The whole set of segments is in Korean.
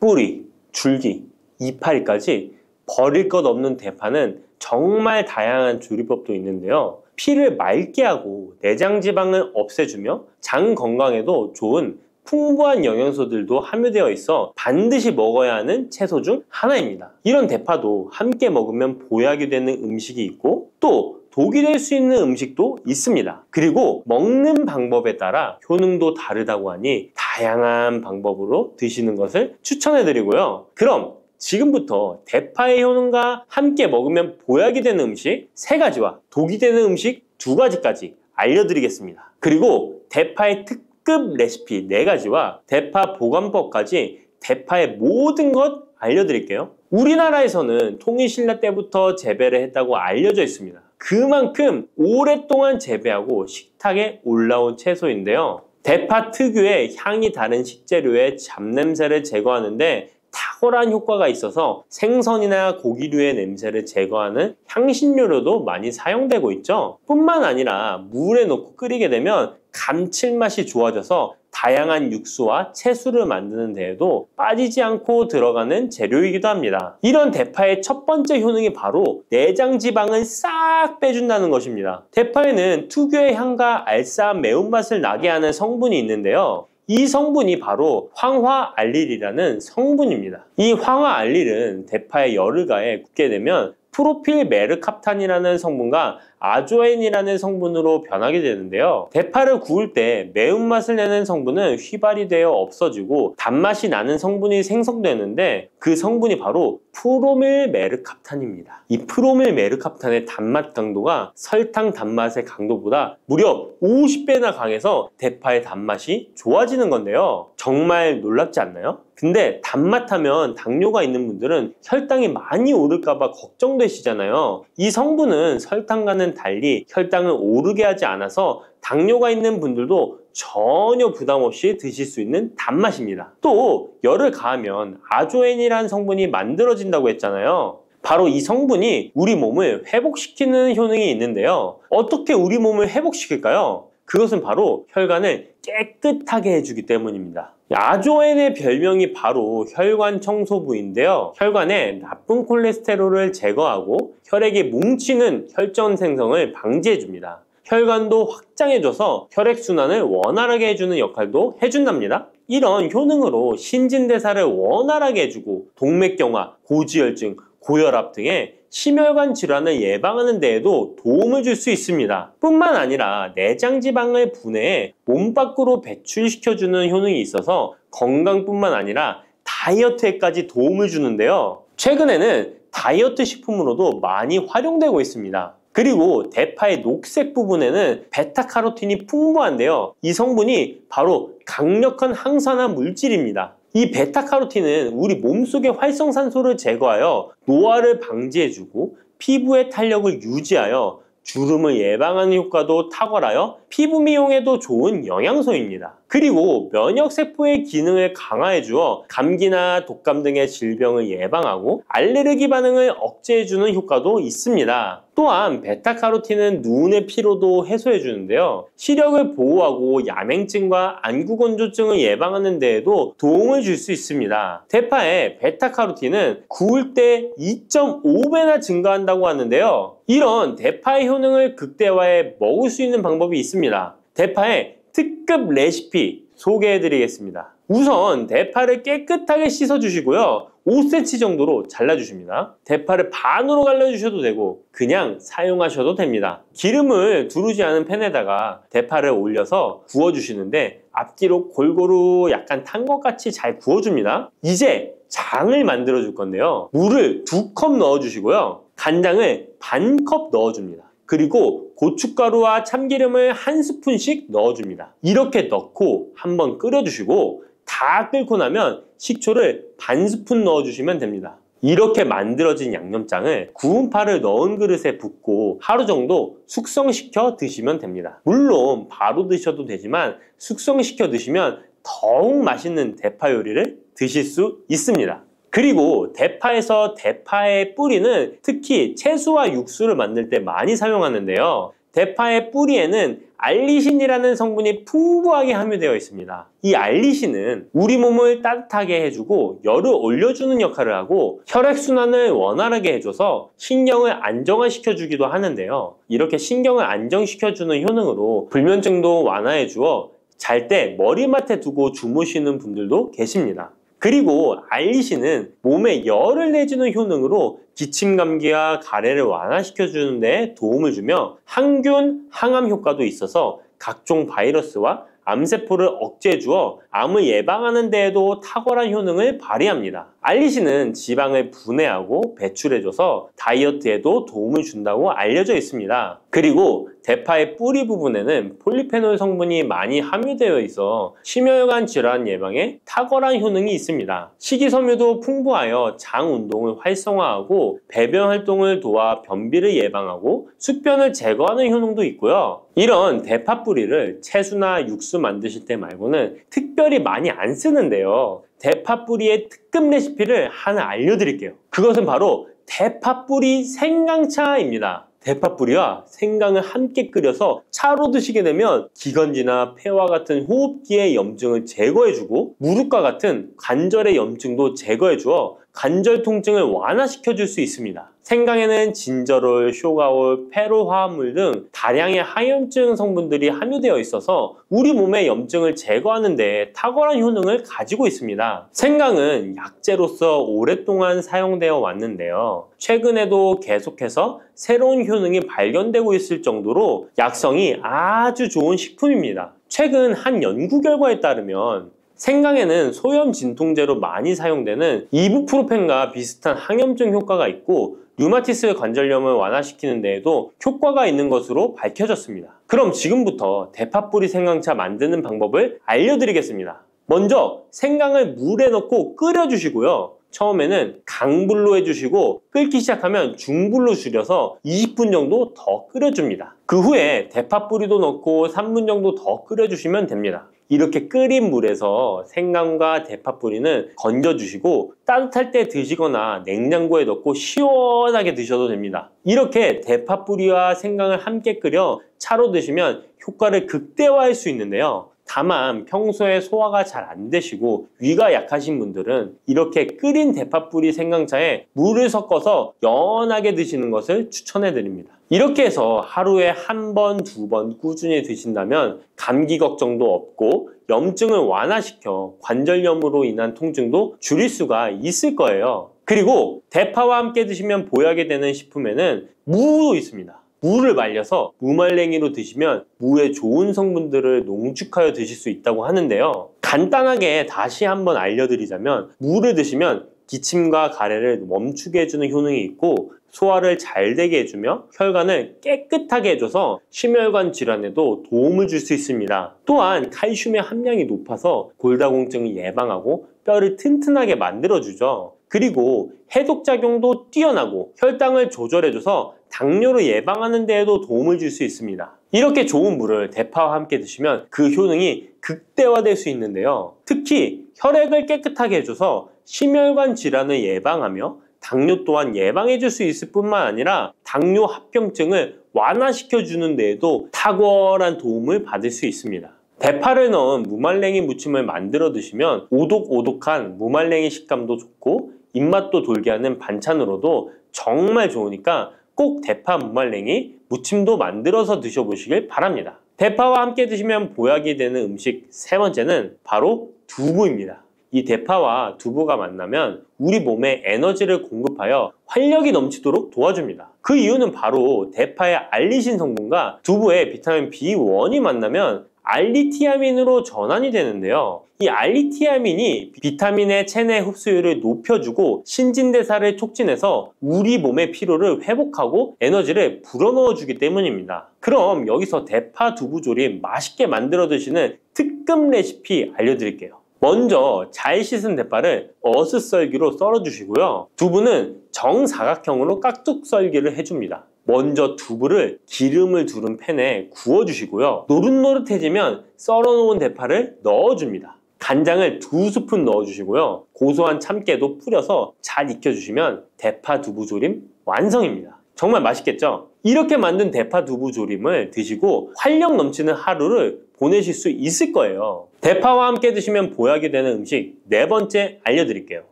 뿌리, 줄기, 이파리까지 버릴 것 없는 대파는 정말 다양한 조리법도 있는데요. 피를 맑게 하고 내장 지방을 없애주며 장 건강에도 좋은 풍부한 영양소들도 함유되어 있어 반드시 먹어야 하는 채소 중 하나입니다. 이런 대파도 함께 먹으면 보약이 되는 음식이 있고 또 독이 될 수 있는 음식도 있습니다. 그리고 먹는 방법에 따라 효능도 다르다고 하니 다양한 방법으로 드시는 것을 추천해 드리고요. 그럼 지금부터 대파의 효능과 함께 먹으면 보약이 되는 음식 3가지와 독이 되는 음식 2가지까지 알려드리겠습니다. 그리고 대파의 특급 레시피 4가지와 대파 보관법까지 대파의 모든 것 알려드릴게요. 우리나라에서는 통일신라 때부터 재배를 했다고 알려져 있습니다. 그만큼 오랫동안 재배하고 식탁에 올라온 채소인데요. 대파 특유의 향이 다른 식재료의 잡냄새를 제거하는데 탁월한 효과가 있어서 생선이나 고기류의 냄새를 제거하는 향신료로도 많이 사용되고 있죠. 뿐만 아니라 물에 넣고 끓이게 되면 감칠맛이 좋아져서 다양한 육수와 채소를 만드는 데에도 빠지지 않고 들어가는 재료이기도 합니다. 이런 대파의 첫 번째 효능이 바로 내장 지방을 싹 빼준다는 것입니다. 대파에는 특유의 향과 알싸한 매운맛을 나게 하는 성분이 있는데요. 이 성분이 바로 황화알릴이라는 성분입니다. 이 황화알릴은 대파에 열을 가해 굽게 되면 프로필 메르캅탄이라는 성분과 아조엔이라는 성분으로 변하게 되는데요. 대파를 구울 때 매운맛을 내는 성분은 휘발이 되어 없어지고 단맛이 나는 성분이 생성되는데 그 성분이 바로 프로밀 메르캅탄입니다. 이 프로밀 메르캅탄의 단맛 강도가 설탕 단맛의 강도보다 무려 50배나 강해서 대파의 단맛이 좋아지는 건데요. 정말 놀랍지 않나요? 근데 단맛 하면 당뇨가 있는 분들은 혈당이 많이 오를까봐 걱정되시잖아요. 이 성분은 설탕과는 달리 혈당을 오르게 하지 않아서 당뇨가 있는 분들도 전혀 부담 없이 드실 수 있는 단맛입니다. 또 열을 가하면 아조엔이라는 성분이 만들어진다고 했잖아요. 바로 이 성분이 우리 몸을 회복시키는 효능이 있는데요. 어떻게 우리 몸을 회복시킬까요? 그것은 바로 혈관을 깨끗하게 해주기 때문입니다. 아조엔의 별명이 바로 혈관 청소부인데요. 혈관에 나쁜 콜레스테롤을 제거하고 혈액이 뭉치는 혈전 생성을 방지해줍니다. 혈관도 확장해줘서 혈액순환을 원활하게 해주는 역할도 해준답니다. 이런 효능으로 신진대사를 원활하게 해주고 동맥경화, 고지혈증, 고혈압 등의 심혈관 질환을 예방하는 데에도 도움을 줄 수 있습니다. 뿐만 아니라 내장지방을 분해해 몸 밖으로 배출시켜주는 효능이 있어서 건강뿐만 아니라 다이어트에까지 도움을 주는데요. 최근에는 다이어트 식품으로도 많이 활용되고 있습니다. 그리고 대파의 녹색 부분에는 베타카로틴이 풍부한데요. 이 성분이 바로 강력한 항산화 물질입니다. 이 베타카로틴은 우리 몸속의 활성산소를 제거하여 노화를 방지해주고 피부의 탄력을 유지하여 주름을 예방하는 효과도 탁월하여 피부 미용에도 좋은 영양소입니다. 그리고 면역세포의 기능을 강화해주어 감기나 독감 등의 질병을 예방하고 알레르기 반응을 억제해주는 효과도 있습니다. 또한 베타카로틴은 눈의 피로도 해소해주는데요. 시력을 보호하고 야맹증과 안구건조증을 예방하는 데에도 도움을 줄 수 있습니다. 대파의 베타카로틴은 구울 때 2.5배나 증가한다고 하는데요. 이런 대파의 효능을 극대화해 먹을 수 있는 방법이 있습니다. 대파의 특급 레시피 소개해드리겠습니다. 우선 대파를 깨끗하게 씻어주시고요. 5cm 정도로 잘라주십니다. 대파를 반으로 갈라주셔도 되고 그냥 사용하셔도 됩니다. 기름을 두르지 않은 팬에다가 대파를 올려서 구워주시는데 앞뒤로 골고루 약간 탄 것 같이 잘 구워줍니다. 이제 장을 만들어 줄 건데요. 물을 2컵 넣어주시고요. 간장을 반컵 넣어줍니다. 그리고 고춧가루와 참기름을 1스푼씩 넣어줍니다. 이렇게 넣고 한번 끓여주시고 다 끓고 나면 식초를 반스푼 넣어주시면 됩니다. 이렇게 만들어진 양념장을 구운 파를 넣은 그릇에 붓고 하루 정도 숙성시켜 드시면 됩니다. 물론 바로 드셔도 되지만 숙성시켜 드시면 더욱 맛있는 대파 요리를 드실 수 있습니다. 그리고 대파에서 대파의 뿌리는 특히 채소와 육수를 만들 때 많이 사용하는데요. 대파의 뿌리에는 알리신이라는 성분이 풍부하게 함유되어 있습니다. 이 알리신은 우리 몸을 따뜻하게 해주고 열을 올려주는 역할을 하고 혈액순환을 원활하게 해줘서 신경을 안정화시켜주기도 하는데요. 이렇게 신경을 안정시켜주는 효능으로 불면증도 완화해주어 잘 때 머리맡에 두고 주무시는 분들도 계십니다. 그리고 알리신은 몸에 열을 내주는 효능으로 기침 감기와 가래를 완화시켜주는 데 도움을 주며 항균, 항암 효과도 있어서 각종 바이러스와 암세포를 억제해주어 암을 예방하는 데에도 탁월한 효능을 발휘합니다. 알리신은 지방을 분해하고 배출해줘서 다이어트에도 도움을 준다고 알려져 있습니다. 그리고 대파의 뿌리 부분에는 폴리페놀 성분이 많이 함유되어 있어 심혈관 질환 예방에 탁월한 효능이 있습니다. 식이섬유도 풍부하여 장 운동을 활성화하고 배변 활동을 도와 변비를 예방하고 숙변을 제거하는 효능도 있고요. 이런 대파 뿌리를 채소나 육수 만드실 때 말고는 특별히 많이 안 쓰는데요. 대파 뿌리의 특급 레시피를 하나 알려드릴게요. 그것은 바로 대파 뿌리 생강차입니다. 대파 뿌리와 생강을 함께 끓여서 차로 드시게 되면 기관지나 폐와 같은 호흡기의 염증을 제거해주고 무릎과 같은 관절의 염증도 제거해주어 관절 통증을 완화시켜줄 수 있습니다. 생강에는 진저롤, 쇼가올, 페로 화합물 등 다량의 항염증 성분들이 함유되어 있어서 우리 몸의 염증을 제거하는 데 탁월한 효능을 가지고 있습니다. 생강은 약재로서 오랫동안 사용되어 왔는데요. 최근에도 계속해서 새로운 효능이 발견되고 있을 정도로 약성이 아주 좋은 식품입니다. 최근 한 연구 결과에 따르면 생강에는 소염 진통제로 많이 사용되는 이부프로펜과 비슷한 항염증 효과가 있고 류마티스 관절염을 완화시키는 데에도 효과가 있는 것으로 밝혀졌습니다. 그럼 지금부터 대파 뿌리 생강차 만드는 방법을 알려드리겠습니다. 먼저 생강을 물에 넣고 끓여주시고요. 처음에는 강불로 해주시고 끓기 시작하면 중불로 줄여서 20분 정도 더 끓여줍니다. 그 후에 대파 뿌리도 넣고 3분 정도 더 끓여주시면 됩니다. 이렇게 끓인 물에서 생강과 대파 뿌리는 건져주시고 따뜻할 때 드시거나 냉장고에 넣고 시원하게 드셔도 됩니다. 이렇게 대파 뿌리와 생강을 함께 끓여 차로 드시면 효과를 극대화할 수 있는데요. 다만 평소에 소화가 잘 안 되시고 위가 약하신 분들은 이렇게 끓인 대파 뿌리 생강차에 물을 섞어서 연하게 드시는 것을 추천해 드립니다. 이렇게 해서 하루에 한 번, 두 번 꾸준히 드신다면 감기 걱정도 없고 염증을 완화시켜 관절염으로 인한 통증도 줄일 수가 있을 거예요. 그리고 대파와 함께 드시면 보약이 되는 식품에는 무도 있습니다. 무를 말려서 무말랭이로 드시면 무의 좋은 성분들을 농축하여 드실 수 있다고 하는데요. 간단하게 다시 한번 알려드리자면 무를 드시면 기침과 가래를 멈추게 해주는 효능이 있고 소화를 잘 되게 해주며 혈관을 깨끗하게 해줘서 심혈관 질환에도 도움을 줄 수 있습니다. 또한 칼슘의 함량이 높아서 골다공증을 예방하고 뼈를 튼튼하게 만들어주죠. 그리고 해독작용도 뛰어나고 혈당을 조절해줘서 당뇨를 예방하는 데에도 도움을 줄 수 있습니다. 이렇게 좋은 물을 대파와 함께 드시면 그 효능이 극대화될 수 있는데요. 특히 혈액을 깨끗하게 해줘서 심혈관 질환을 예방하며 당뇨 또한 예방해 줄 수 있을 뿐만 아니라 당뇨 합병증을 완화시켜 주는 데에도 탁월한 도움을 받을 수 있습니다. 대파를 넣은 무말랭이 무침을 만들어 드시면 오독오독한 무말랭이 식감도 좋고 입맛도 돌게 하는 반찬으로도 정말 좋으니까 꼭 대파 무말랭이 무침도 만들어서 드셔보시길 바랍니다. 대파와 함께 드시면 보약이 되는 음식 세 번째는 바로 두부입니다. 이 대파와 두부가 만나면 우리 몸에 에너지를 공급하여 활력이 넘치도록 도와줍니다. 그 이유는 바로 대파의 알리신 성분과 두부의 비타민 B1이 만나면 알리티아민으로 전환이 되는데요. 이 알리티아민이 비타민의 체내 흡수율을 높여주고 신진대사를 촉진해서 우리 몸의 피로를 회복하고 에너지를 불어넣어 주기 때문입니다. 그럼 여기서 대파 두부조림 맛있게 만들어 드시는 특급 레시피 알려드릴게요. 먼저 잘 씻은 대파를 어슷썰기로 썰어 주시고요. 두부는 정사각형으로 깍둑 썰기를 해줍니다. 먼저 두부를 기름을 두른 팬에 구워주시고요. 노릇노릇해지면 썰어놓은 대파를 넣어줍니다. 간장을 2스푼 넣어주시고요. 고소한 참깨도 뿌려서 잘 익혀주시면 대파 두부조림 완성입니다. 정말 맛있겠죠? 이렇게 만든 대파 두부 조림을 드시고 활력 넘치는 하루를 보내실 수 있을 거예요. 대파와 함께 드시면 보약이 되는 음식 네 번째 알려드릴게요.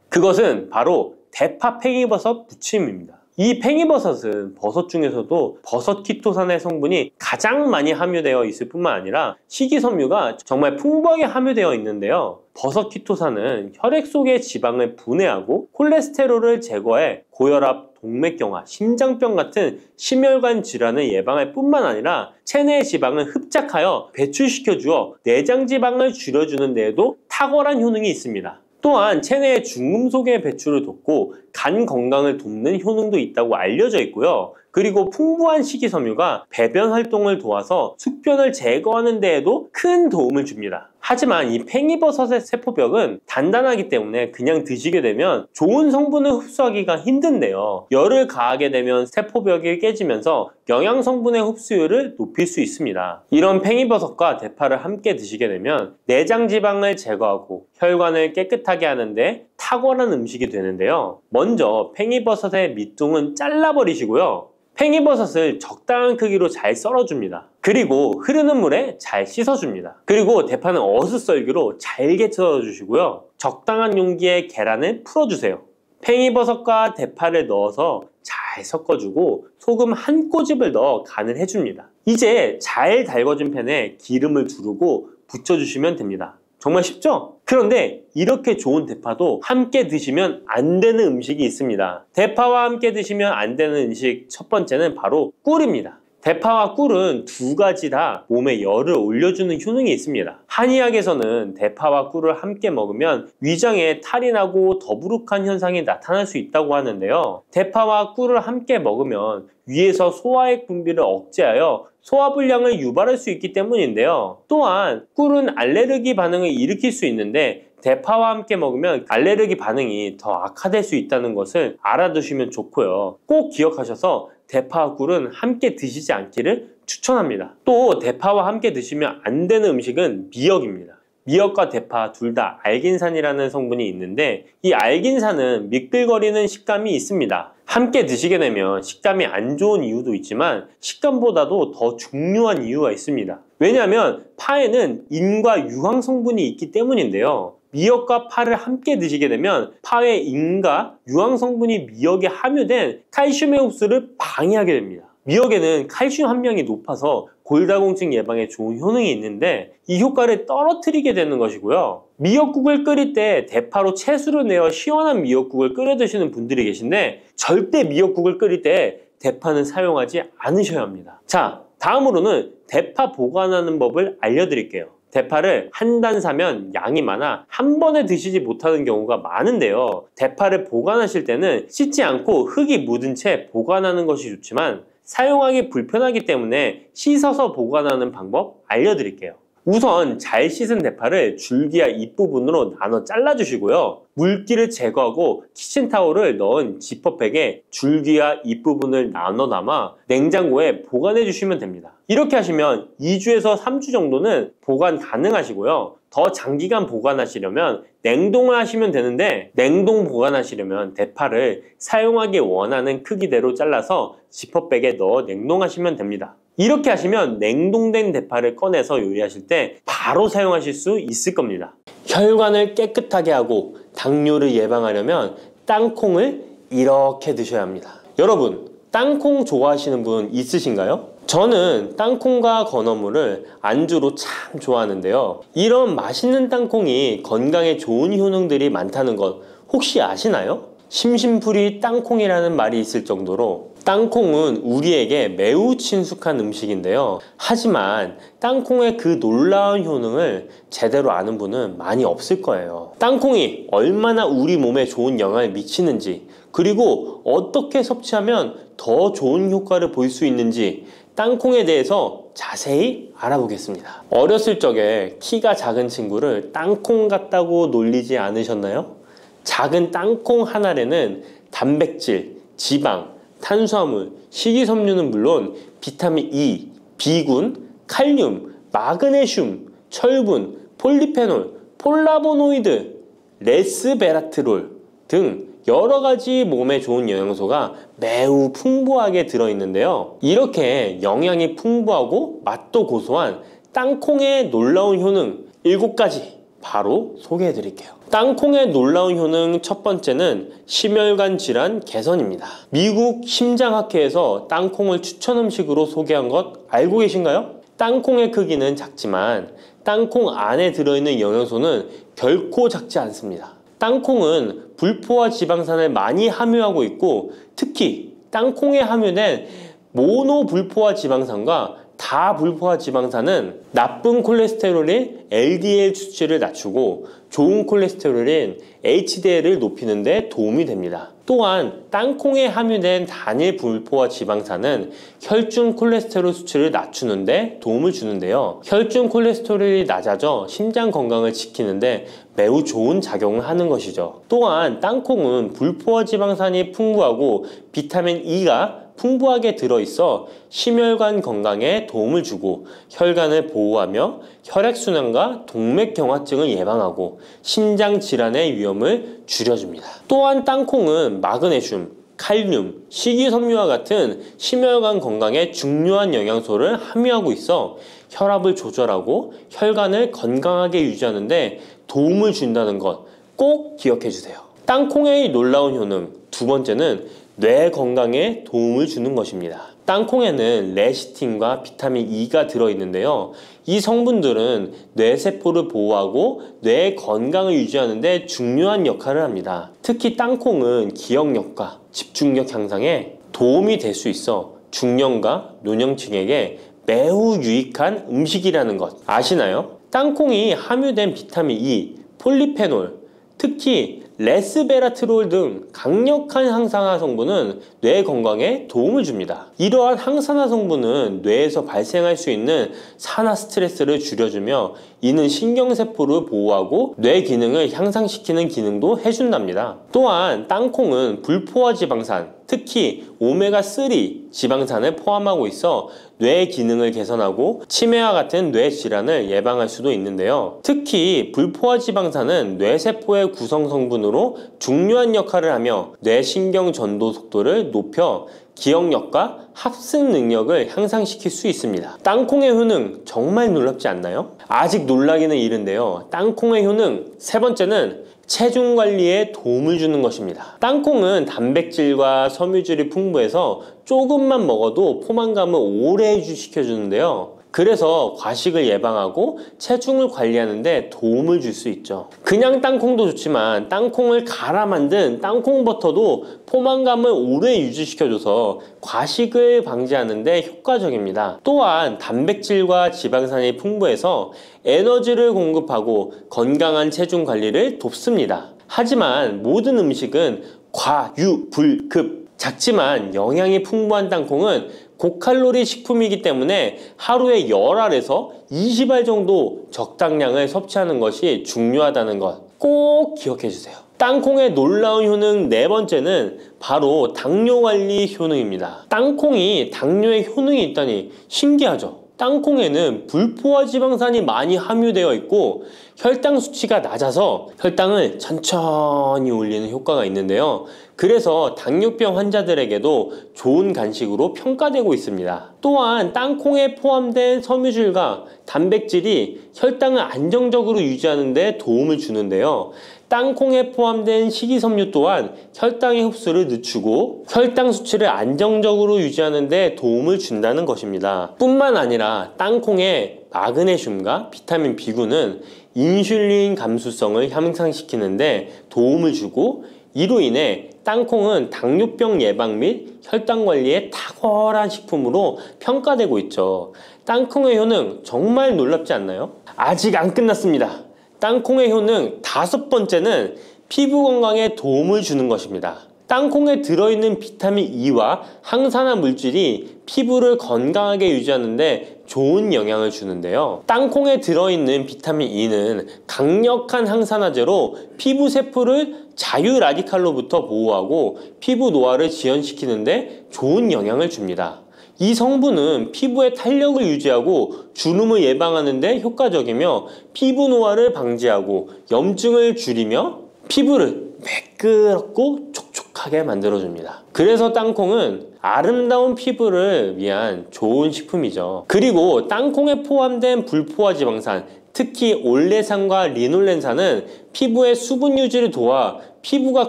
그것은 바로 대파 팽이버섯 무침입니다. 이 팽이버섯은 버섯 중에서도 버섯 키토산의 성분이 가장 많이 함유되어 있을 뿐만 아니라 식이섬유가 정말 풍부하게 함유되어 있는데요. 버섯 키토산은 혈액 속의 지방을 분해하고 콜레스테롤을 제거해 고혈압, 동맥경화, 심장병 같은 심혈관 질환을 예방할 뿐만 아니라 체내의 지방을 흡착하여 배출시켜 주어 내장 지방을 줄여주는 데에도 탁월한 효능이 있습니다. 또한 체내의 중금속의 배출을 돕고 간 건강을 돕는 효능도 있다고 알려져 있고요. 그리고 풍부한 식이섬유가 배변 활동을 도와서 숙변을 제거하는 데에도 큰 도움을 줍니다. 하지만 이 팽이버섯의 세포벽은 단단하기 때문에 그냥 드시게 되면 좋은 성분을 흡수하기가 힘든데요. 열을 가하게 되면 세포벽이 깨지면서 영양 성분의 흡수율을 높일 수 있습니다. 이런 팽이버섯과 대파를 함께 드시게 되면 내장 지방을 제거하고 혈관을 깨끗하게 하는데 탁월한 음식이 되는데요. 먼저 팽이버섯의 밑둥은 잘라버리시고요. 팽이버섯을 적당한 크기로 잘 썰어줍니다. 그리고 흐르는 물에 잘 씻어줍니다. 그리고 대파는 어슷썰기로 잘게 썰어주시고요. 적당한 용기에 계란을 풀어주세요. 팽이버섯과 대파를 넣어서 잘 섞어주고 소금 한 꼬집을 넣어 간을 해줍니다. 이제 잘 달궈진 팬에 기름을 두르고 붙여주시면 됩니다. 정말 쉽죠? 그런데 이렇게 좋은 대파도 함께 드시면 안 되는 음식이 있습니다. 대파와 함께 드시면 안 되는 음식 첫 번째는 바로 꿀입니다. 대파와 꿀은 두 가지 다 몸에 열을 올려주는 효능이 있습니다. 한의학에서는 대파와 꿀을 함께 먹으면 위장에 탈이 나고 더부룩한 현상이 나타날 수 있다고 하는데요. 대파와 꿀을 함께 먹으면 위에서 소화액 분비를 억제하여 소화불량을 유발할 수 있기 때문인데요. 또한 꿀은 알레르기 반응을 일으킬 수 있는데 대파와 함께 먹으면 알레르기 반응이 더 악화될 수 있다는 것을 알아두시면 좋고요. 꼭 기억하셔서 대파와 꿀은 함께 드시지 않기를 추천합니다. 또 대파와 함께 드시면 안 되는 음식은 미역입니다. 미역과 대파 둘 다 알긴산이라는 성분이 있는데 이 알긴산은 미끌거리는 식감이 있습니다. 함께 드시게 되면 식감이 안 좋은 이유도 있지만 식감보다도 더 중요한 이유가 있습니다. 왜냐하면 파에는 인과 유황 성분이 있기 때문인데요. 미역과 파를 함께 드시게 되면 파의 인과 유황 성분이 미역에 함유된 칼슘의 흡수를 방해하게 됩니다. 미역에는 칼슘 함량이 높아서 골다공증 예방에 좋은 효능이 있는데 이 효과를 떨어뜨리게 되는 것이고요. 미역국을 끓일 때 대파로 채수를 내어 시원한 미역국을 끓여 드시는 분들이 계신데 절대 미역국을 끓일 때 대파는 사용하지 않으셔야 합니다. 자, 다음으로는 대파 보관하는 법을 알려드릴게요. 대파를 한 단 사면 양이 많아 한 번에 드시지 못하는 경우가 많은데요. 대파를 보관하실 때는 씻지 않고 흙이 묻은 채 보관하는 것이 좋지만 사용하기 불편하기 때문에 씻어서 보관하는 방법 알려드릴게요. 우선 잘 씻은 대파를 줄기와 잎부분으로 나눠 잘라주시고요. 물기를 제거하고 키친타올을 넣은 지퍼백에 줄기와 잎부분을 나눠 담아 냉장고에 보관해 주시면 됩니다. 이렇게 하시면 2주에서 3주 정도는 보관 가능하시고요. 더 장기간 보관하시려면 냉동을 하시면 되는데 냉동 보관하시려면 대파를 사용하기 원하는 크기대로 잘라서 지퍼백에 넣어 냉동하시면 됩니다. 이렇게 하시면 냉동된 대파를 꺼내서 요리하실 때 바로 사용하실 수 있을 겁니다. 혈관을 깨끗하게 하고 당뇨를 예방하려면 땅콩을 이렇게 드셔야 합니다. 여러분, 땅콩 좋아하시는 분 있으신가요? 저는 땅콩과 건어물을 안주로 참 좋아하는데요. 이런 맛있는 땅콩이 건강에 좋은 효능들이 많다는 것 혹시 아시나요? 심심풀이 땅콩이라는 말이 있을 정도로 땅콩은 우리에게 매우 친숙한 음식인데요. 하지만 땅콩의 그 놀라운 효능을 제대로 아는 분은 많이 없을 거예요. 땅콩이 얼마나 우리 몸에 좋은 영향을 미치는지, 그리고 어떻게 섭취하면 더 좋은 효과를 볼 수 있는지 땅콩에 대해서 자세히 알아보겠습니다. 어렸을 적에 키가 작은 친구를 땅콩 같다고 놀리지 않으셨나요? 작은 땅콩 한 알에는 단백질, 지방, 탄수화물, 식이섬유는 물론 비타민 E, B군, 칼륨, 마그네슘, 철분, 폴리페놀, 폴라보노이드, 레스베라트롤 등 여러 가지 몸에 좋은 영양소가 매우 풍부하게 들어있는데요. 이렇게 영양이 풍부하고 맛도 고소한 땅콩의 놀라운 효능 7가지 바로 소개해 드릴게요. 땅콩의 놀라운 효능 첫 번째는 심혈관 질환 개선입니다. 미국 심장학회에서 땅콩을 추천 음식으로 소개한 것 알고 계신가요? 땅콩의 크기는 작지만 땅콩 안에 들어있는 영양소는 결코 작지 않습니다. 땅콩은 불포화 지방산을 많이 함유하고 있고 특히 땅콩에 함유된 모노불포화 지방산과 다불포화 지방산은 나쁜 콜레스테롤인 LDL 수치를 낮추고 좋은 콜레스테롤인 HDL을 높이는 데 도움이 됩니다. 또한 땅콩에 함유된 단일 불포화 지방산은 혈중 콜레스테롤 수치를 낮추는 데 도움을 주는데요. 혈중 콜레스테롤이 낮아져 심장 건강을 지키는 데 매우 좋은 작용을 하는 것이죠. 또한 땅콩은 불포화 지방산이 풍부하고 비타민 E가 풍부하게 들어있어 심혈관 건강에 도움을 주고 혈관을 보호하며 혈액순환과 동맥경화증을 예방하고 심장 질환의 위험을 줄여줍니다. 또한 땅콩은 마그네슘, 칼륨, 식이섬유와 같은 심혈관 건강에 중요한 영양소를 함유하고 있어 혈압을 조절하고 혈관을 건강하게 유지하는 데 도움을 준다는 것 꼭 기억해 주세요. 땅콩의 놀라운 효능 두 번째는 뇌 건강에 도움을 주는 것입니다. 땅콩에는 레시틴과 비타민 E가 들어있는데요. 이 성분들은 뇌세포를 보호하고 뇌 건강을 유지하는 데 중요한 역할을 합니다. 특히 땅콩은 기억력과 집중력 향상에 도움이 될 수 있어 중년과 노년층에게 매우 유익한 음식이라는 것 아시나요? 땅콩이 함유된 비타민 E, 폴리페놀, 특히 레스베라트롤 등 강력한 항산화 성분은 뇌 건강에 도움을 줍니다. 이러한 항산화 성분은 뇌에서 발생할 수 있는 산화 스트레스를 줄여주며 이는 신경세포를 보호하고 뇌 기능을 향상시키는 기능도 해준답니다. 또한 땅콩은 불포화 지방산, 특히 오메가3 지방산을 포함하고 있어 뇌 기능을 개선하고 치매와 같은 뇌 질환을 예방할 수도 있는데요. 특히 불포화 지방산은 뇌세포의 구성 성분으로 중요한 역할을 하며 뇌신경 전도 속도를 높여 기억력과 합승 능력을 향상시킬 수 있습니다. 땅콩의 효능 정말 놀랍지 않나요? 아직 놀라기는 이른데요. 땅콩의 효능 세 번째는 체중 관리에 도움을 주는 것입니다. 땅콩은 단백질과 섬유질이 풍부해서 조금만 먹어도 포만감을 오래 유지시켜주는데요. 그래서 과식을 예방하고 체중을 관리하는 데 도움을 줄 수 있죠. 그냥 땅콩도 좋지만 땅콩을 갈아 만든 땅콩 버터도 포만감을 오래 유지시켜줘서 과식을 방지하는 데 효과적입니다. 또한 단백질과 지방산이 풍부해서 에너지를 공급하고 건강한 체중 관리를 돕습니다. 하지만 모든 음식은 과유불급 작지만 영양이 풍부한 땅콩은 고칼로리 식품이기 때문에 하루에 10알에서 20알 정도 적당량을 섭취하는 것이 중요하다는 것 꼭 기억해 주세요. 땅콩의 놀라운 효능 네 번째는 바로 당뇨 관리 효능입니다. 땅콩이 당뇨에 효능이 있다니 신기하죠? 땅콩에는 불포화 지방산이 많이 함유되어 있고 혈당 수치가 낮아서 혈당을 천천히 올리는 효과가 있는데요. 그래서 당뇨병 환자들에게도 좋은 간식으로 평가되고 있습니다. 또한 땅콩에 포함된 섬유질과 단백질이 혈당을 안정적으로 유지하는 데 도움을 주는데요. 땅콩에 포함된 식이섬유 또한 혈당의 흡수를 늦추고 혈당 수치를 안정적으로 유지하는 데 도움을 준다는 것입니다. 뿐만 아니라 땅콩의 마그네슘과 비타민 B군은 인슐린 감수성을 향상시키는 데 도움을 주고 이로 인해 땅콩은 당뇨병 예방 및 혈당 관리에 탁월한 식품으로 평가되고 있죠. 땅콩의 효능 정말 놀랍지 않나요? 아직 안 끝났습니다. 땅콩의 효능 다섯 번째는 피부 건강에 도움을 주는 것입니다. 땅콩에 들어있는 비타민 E와 항산화 물질이 피부를 건강하게 유지하는 데 좋은 영향을 주는데요. 땅콩에 들어있는 비타민 E는 강력한 항산화제로 피부 세포를 자유 라디칼로부터 보호하고 피부 노화를 지연시키는 데 좋은 영향을 줍니다. 이 성분은 피부의 탄력을 유지하고 주름을 예방하는 데 효과적이며 피부 노화를 방지하고 염증을 줄이며 피부를 매끄럽고 촉촉하게 만들어줍니다. 그래서 땅콩은 아름다운 피부를 위한 좋은 식품이죠. 그리고 땅콩에 포함된 불포화 지방산, 특히 올레산과 리놀렌산은 피부의 수분 유지를 도와 피부가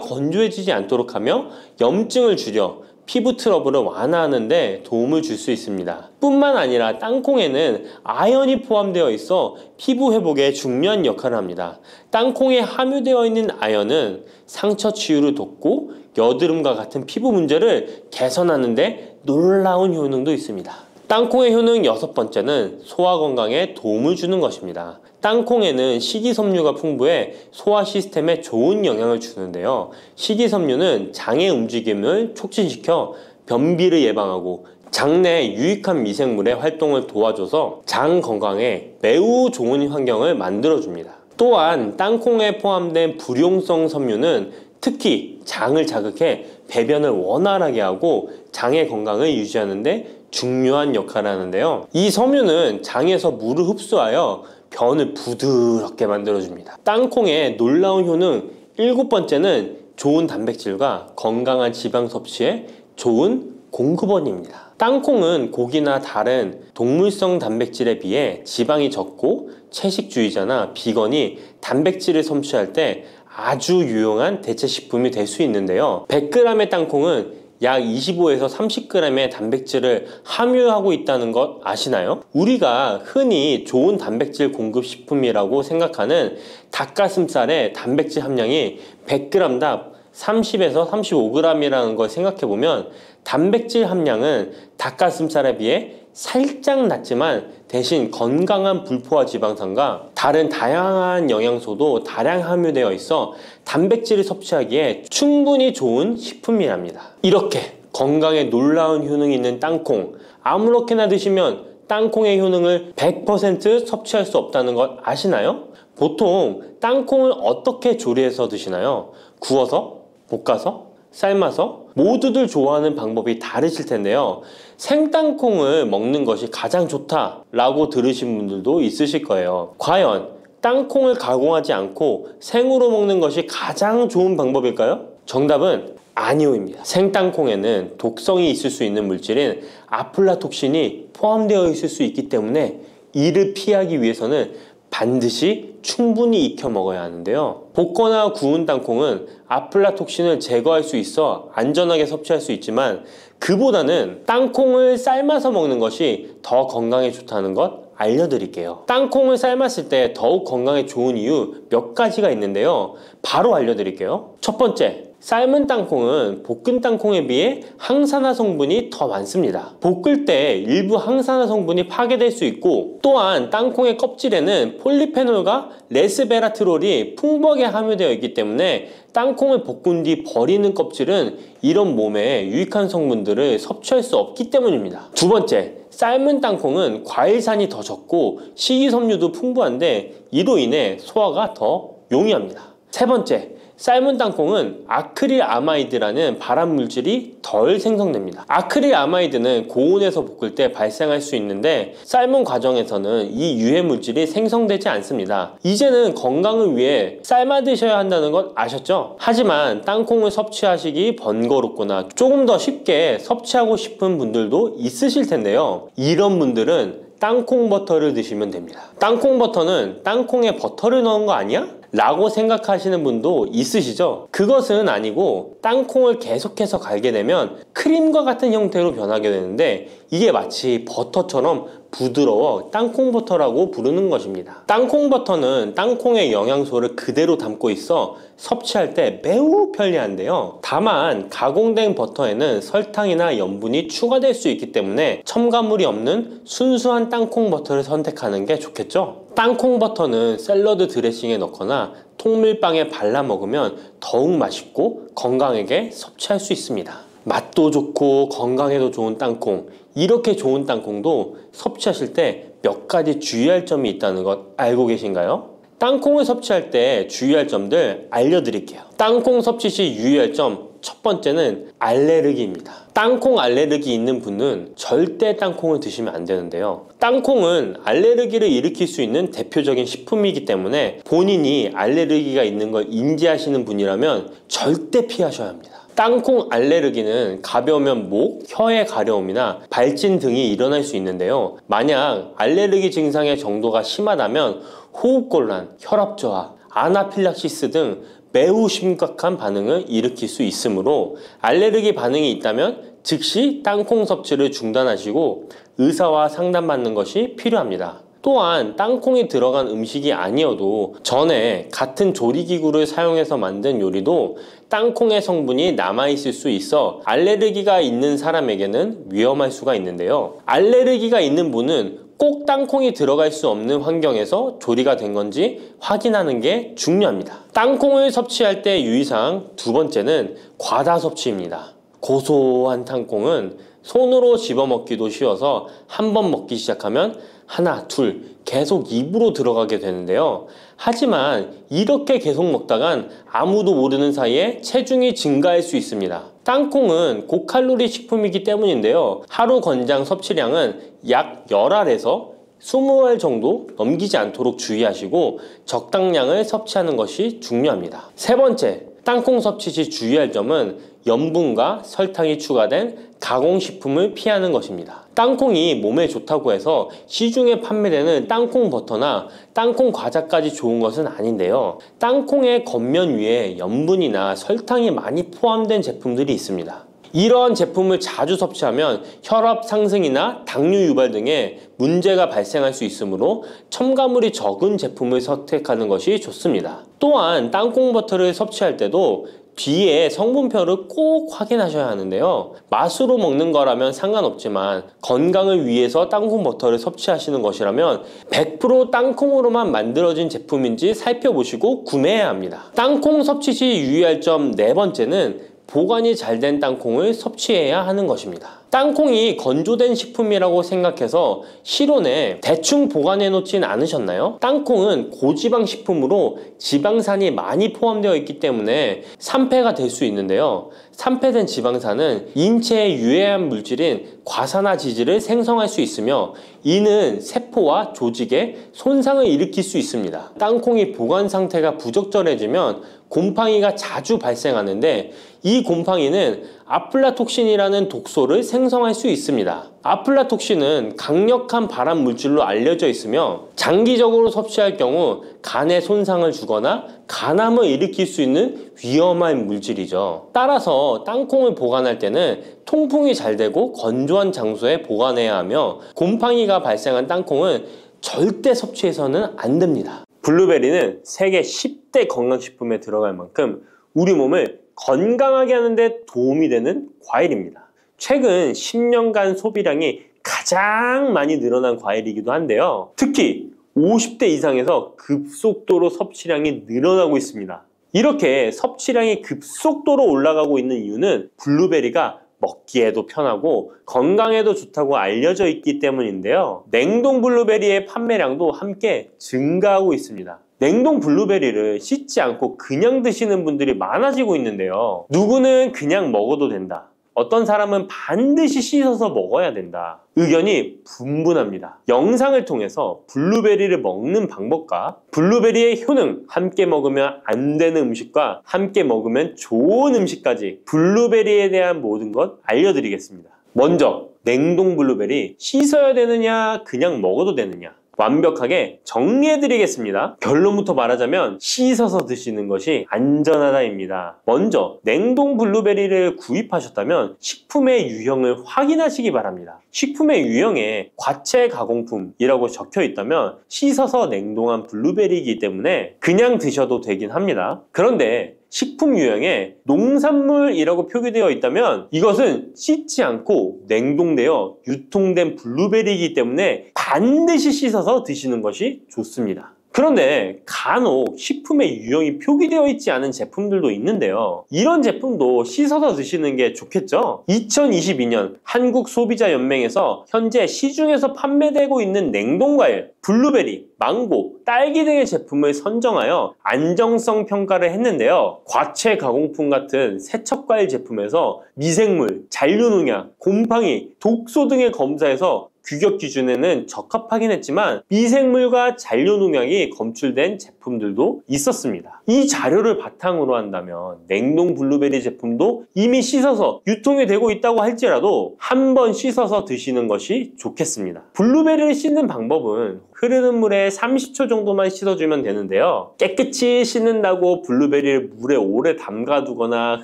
건조해지지 않도록 하며 염증을 줄여 피부 트러블을 완화하는 데 도움을 줄 수 있습니다. 뿐만 아니라 땅콩에는 아연이 포함되어 있어 피부 회복에 중요한 역할을 합니다. 땅콩에 함유되어 있는 아연은 상처 치유를 돕고 여드름과 같은 피부 문제를 개선하는 데 놀라운 효능도 있습니다. 땅콩의 효능 6번째는 소화 건강에 도움을 주는 것입니다. 땅콩에는 식이섬유가 풍부해 소화 시스템에 좋은 영향을 주는데요. 식이섬유는 장의 움직임을 촉진시켜 변비를 예방하고 장내 유익한 미생물의 활동을 도와줘서 장 건강에 매우 좋은 환경을 만들어줍니다. 또한 땅콩에 포함된 불용성 섬유는 특히 장을 자극해 배변을 원활하게 하고 장의 건강을 유지하는 데 중요한 역할을 하는데요. 이 섬유는 장에서 물을 흡수하여 변을 부드럽게 만들어줍니다. 땅콩의 놀라운 효능 7번째는 좋은 단백질과 건강한 지방 섭취에 좋은 공급원입니다. 땅콩은 고기나 다른 동물성 단백질에 비해 지방이 적고 채식주의자나 비건이 단백질을 섭취할 때 아주 유용한 대체 식품이 될 수 있는데요. 100g의 땅콩은 약 25에서 30g의 단백질을 함유하고 있다는 것 아시나요? 우리가 흔히 좋은 단백질 공급 식품이라고 생각하는 닭가슴살의 단백질 함량이 100g당 30에서 35g이라는 걸 생각해보면 단백질 함량은 닭가슴살에 비해 살짝 낮지만 대신 건강한 불포화 지방산과 다른 다양한 영양소도 다량 함유되어 있어 단백질을 섭취하기에 충분히 좋은 식품이랍니다. 이렇게 건강에 놀라운 효능이 있는 땅콩, 아무렇게나 드시면 땅콩의 효능을 100% 섭취할 수 없다는 것 아시나요? 보통 땅콩을 어떻게 조리해서 드시나요? 구워서? 볶아서? 삶아서? 모두들 좋아하는 방법이 다르실 텐데요. 생땅콩을 먹는 것이 가장 좋다라고 들으신 분들도 있으실 거예요. 과연 땅콩을 가공하지 않고 생으로 먹는 것이 가장 좋은 방법일까요? 정답은 아니오입니다. 생땅콩에는 독성이 있을 수 있는 물질인 아플라톡신이 포함되어 있을 수 있기 때문에 이를 피하기 위해서는 반드시 충분히 익혀 먹어야 하는데요. 볶거나 구운 땅콩은 아플라톡신을 제거할 수 있어 안전하게 섭취할 수 있지만 그보다는 땅콩을 삶아서 먹는 것이 더 건강에 좋다는 것 알려드릴게요. 땅콩을 삶았을 때 더욱 건강에 좋은 이유 몇 가지가 있는데요. 바로 알려드릴게요. 첫 번째, 삶은 땅콩은 볶은 땅콩에 비해 항산화 성분이 더 많습니다. 볶을 때 일부 항산화 성분이 파괴될 수 있고 또한 땅콩의 껍질에는 폴리페놀과 레스베라트롤이 풍부하게 함유되어 있기 때문에 땅콩을 볶은 뒤 버리는 껍질은 이런 몸에 유익한 성분들을 섭취할 수 없기 때문입니다. 두 번째, 삶은 땅콩은 과일산이 더 적고 식이섬유도 풍부한데 이로 인해 소화가 더 용이합니다. 세 번째, 삶은 땅콩은 아크릴아마이드라는 발암물질이 덜 생성됩니다. 아크릴아마이드는 고온에서 볶을 때 발생할 수 있는데 삶은 과정에서는 이 유해물질이 생성되지 않습니다. 이제는 건강을 위해 삶아 드셔야 한다는 것 아셨죠? 하지만 땅콩을 섭취하시기 번거롭거나 조금 더 쉽게 섭취하고 싶은 분들도 있으실 텐데요. 이런 분들은 땅콩 버터를 드시면 됩니다. 땅콩 버터는 땅콩에 버터를 넣은 거 아니야? 라고 생각하시는 분도 있으시죠? 그것은 아니고 땅콩을 계속해서 갈게 되면 크림과 같은 형태로 변하게 되는데 이게 마치 버터처럼 부드러워 땅콩버터라고 부르는 것입니다. 땅콩버터는 땅콩의 영양소를 그대로 담고 있어 섭취할 때 매우 편리한데요. 다만 가공된 버터에는 설탕이나 염분이 추가될 수 있기 때문에 첨가물이 없는 순수한 땅콩버터를 선택하는 게 좋겠죠? 땅콩버터는 샐러드 드레싱에 넣거나 통밀빵에 발라 먹으면 더욱 맛있고 건강하게 섭취할 수 있습니다. 맛도 좋고 건강에도 좋은 땅콩, 이렇게 좋은 땅콩도 섭취하실 때 몇 가지 주의할 점이 있다는 것 알고 계신가요? 땅콩을 섭취할 때 주의할 점들 알려드릴게요. 땅콩 섭취 시 유의할 점 첫 번째는 알레르기입니다. 땅콩 알레르기 있는 분은 절대 땅콩을 드시면 안 되는데요. 땅콩은 알레르기를 일으킬 수 있는 대표적인 식품이기 때문에 본인이 알레르기가 있는 걸 인지하시는 분이라면 절대 피하셔야 합니다. 땅콩 알레르기는 가벼우면 목, 혀의 가려움이나 발진 등이 일어날 수 있는데요. 만약 알레르기 증상의 정도가 심하다면 호흡곤란, 혈압저하, 아나필락시스 등 매우 심각한 반응을 일으킬 수 있으므로 알레르기 반응이 있다면 즉시 땅콩 섭취를 중단하시고 의사와 상담받는 것이 필요합니다. 또한 땅콩이 들어간 음식이 아니어도 전에 같은 조리기구를 사용해서 만든 요리도 땅콩의 성분이 남아있을 수 있어 알레르기가 있는 사람에게는 위험할 수가 있는데요. 알레르기가 있는 분은 꼭 땅콩이 들어갈 수 없는 환경에서 조리가 된 건지 확인하는 게 중요합니다. 땅콩을 섭취할 때 유의사항 두 번째는 과다 섭취입니다. 고소한 땅콩은 손으로 집어먹기도 쉬워서 한 번 먹기 시작하면 하나, 둘 계속 입으로 들어가게 되는데요. 하지만 이렇게 계속 먹다간 아무도 모르는 사이에 체중이 증가할 수 있습니다. 땅콩은 고칼로리 식품이기 때문인데요. 하루 권장 섭취량은 약 10알에서 20알 정도 넘기지 않도록 주의하시고 적당량을 섭취하는 것이 중요합니다. 세 번째, 땅콩 섭취 시 주의할 점은 염분과 설탕이 추가된 가공식품을 피하는 것입니다. 땅콩이 몸에 좋다고 해서 시중에 판매되는 땅콩 버터나 땅콩 과자까지 좋은 것은 아닌데요. 땅콩의 겉면 위에 염분이나 설탕이 많이 포함된 제품들이 있습니다. 이러한 제품을 자주 섭취하면 혈압 상승이나 당뇨 유발 등의 문제가 발생할 수 있으므로 첨가물이 적은 제품을 선택하는 것이 좋습니다. 또한 땅콩 버터를 섭취할 때도 뒤에 성분표를 꼭 확인하셔야 하는데요. 맛으로 먹는 거라면 상관없지만 건강을 위해서 땅콩 버터를 섭취하시는 것이라면 100% 땅콩으로만 만들어진 제품인지 살펴보시고 구매해야 합니다. 땅콩 섭취 시 유의할 점 네 번째는 보관이 잘 된 땅콩을 섭취해야 하는 것입니다. 땅콩이 건조된 식품이라고 생각해서 실온에 대충 보관해 놓진 않으셨나요? 땅콩은 고지방 식품으로 지방산이 많이 포함되어 있기 때문에 산패가 될 수 있는데요. 산패된 지방산은 인체에 유해한 물질인 과산화지질을 생성할 수 있으며 이는 세포와 조직에 손상을 일으킬 수 있습니다. 땅콩이 보관 상태가 부적절해지면 곰팡이가 자주 발생하는데 이 곰팡이는 아플라톡신이라는 독소를 생성할 수 있습니다. 아플라톡신은 강력한 발암 물질로 알려져 있으며 장기적으로 섭취할 경우 간에 손상을 주거나 간암을 일으킬 수 있는 위험한 물질이죠. 따라서 땅콩을 보관할 때는 통풍이 잘 되고 건조한 장소에 보관해야 하며 곰팡이가 발생한 땅콩은 절대 섭취해서는 안 됩니다. 블루베리는 세계 10대 건강식품에 들어갈 만큼 우리 몸을 건강하게 하는데 도움이 되는 과일입니다. 최근 10년간 소비량이 가장 많이 늘어난 과일이기도 한데요. 특히 50대 이상에서 급속도로 섭취량이 늘어나고 있습니다. 이렇게 섭취량이 급속도로 올라가고 있는 이유는 블루베리가 먹기에도 편하고 건강에도 좋다고 알려져 있기 때문인데요. 냉동 블루베리의 판매량도 함께 증가하고 있습니다. 냉동 블루베리를 씻지 않고 그냥 드시는 분들이 많아지고 있는데요. 누구는 그냥 먹어도 된다. 어떤 사람은 반드시 씻어서 먹어야 된다. 의견이 분분합니다. 영상을 통해서 블루베리를 먹는 방법과 블루베리의 효능, 함께 먹으면 안 되는 음식과 함께 먹으면 좋은 음식까지 블루베리에 대한 모든 것 알려드리겠습니다. 먼저 냉동 블루베리 씻어야 되느냐 그냥 먹어도 되느냐 완벽하게 정리해드리겠습니다. 결론부터 말하자면 씻어서 드시는 것이 안전하다입니다. 먼저 냉동 블루베리를 구입하셨다면 식품의 유형을 확인하시기 바랍니다. 식품의 유형에 과체 가공품이라고 적혀 있다면 씻어서 냉동한 블루베리이기 때문에 그냥 드셔도 되긴 합니다. 그런데 식품 유형에 농산물이라고 표기되어 있다면 이것은 씻지 않고 냉동되어 유통된 블루베리이기 때문에 반드시 씻어서 드시는 것이 좋습니다. 그런데 간혹 식품에 유형이 표기되어 있지 않은 제품들도 있는데요. 이런 제품도 씻어서 드시는 게 좋겠죠? 2022년 한국소비자연맹에서 현재 시중에서 판매되고 있는 냉동과일, 블루베리, 망고, 딸기 등의 제품을 선정하여 안정성 평가를 했는데요. 과체 가공품 같은 세척과일 제품에서 미생물, 잔류농약, 곰팡이, 독소 등의 검사에서 규격 기준에는 적합하긴 했지만 미생물과 잔류농약이 검출된 제품들도 있었습니다. 이 자료를 바탕으로 한다면 냉동 블루베리 제품도 이미 씻어서 유통이 되고 있다고 할지라도 한번 씻어서 드시는 것이 좋겠습니다. 블루베리를 씻는 방법은 흐르는 물에 30초 정도만 씻어주면 되는데요. 깨끗이 씻는다고 블루베리를 물에 오래 담가두거나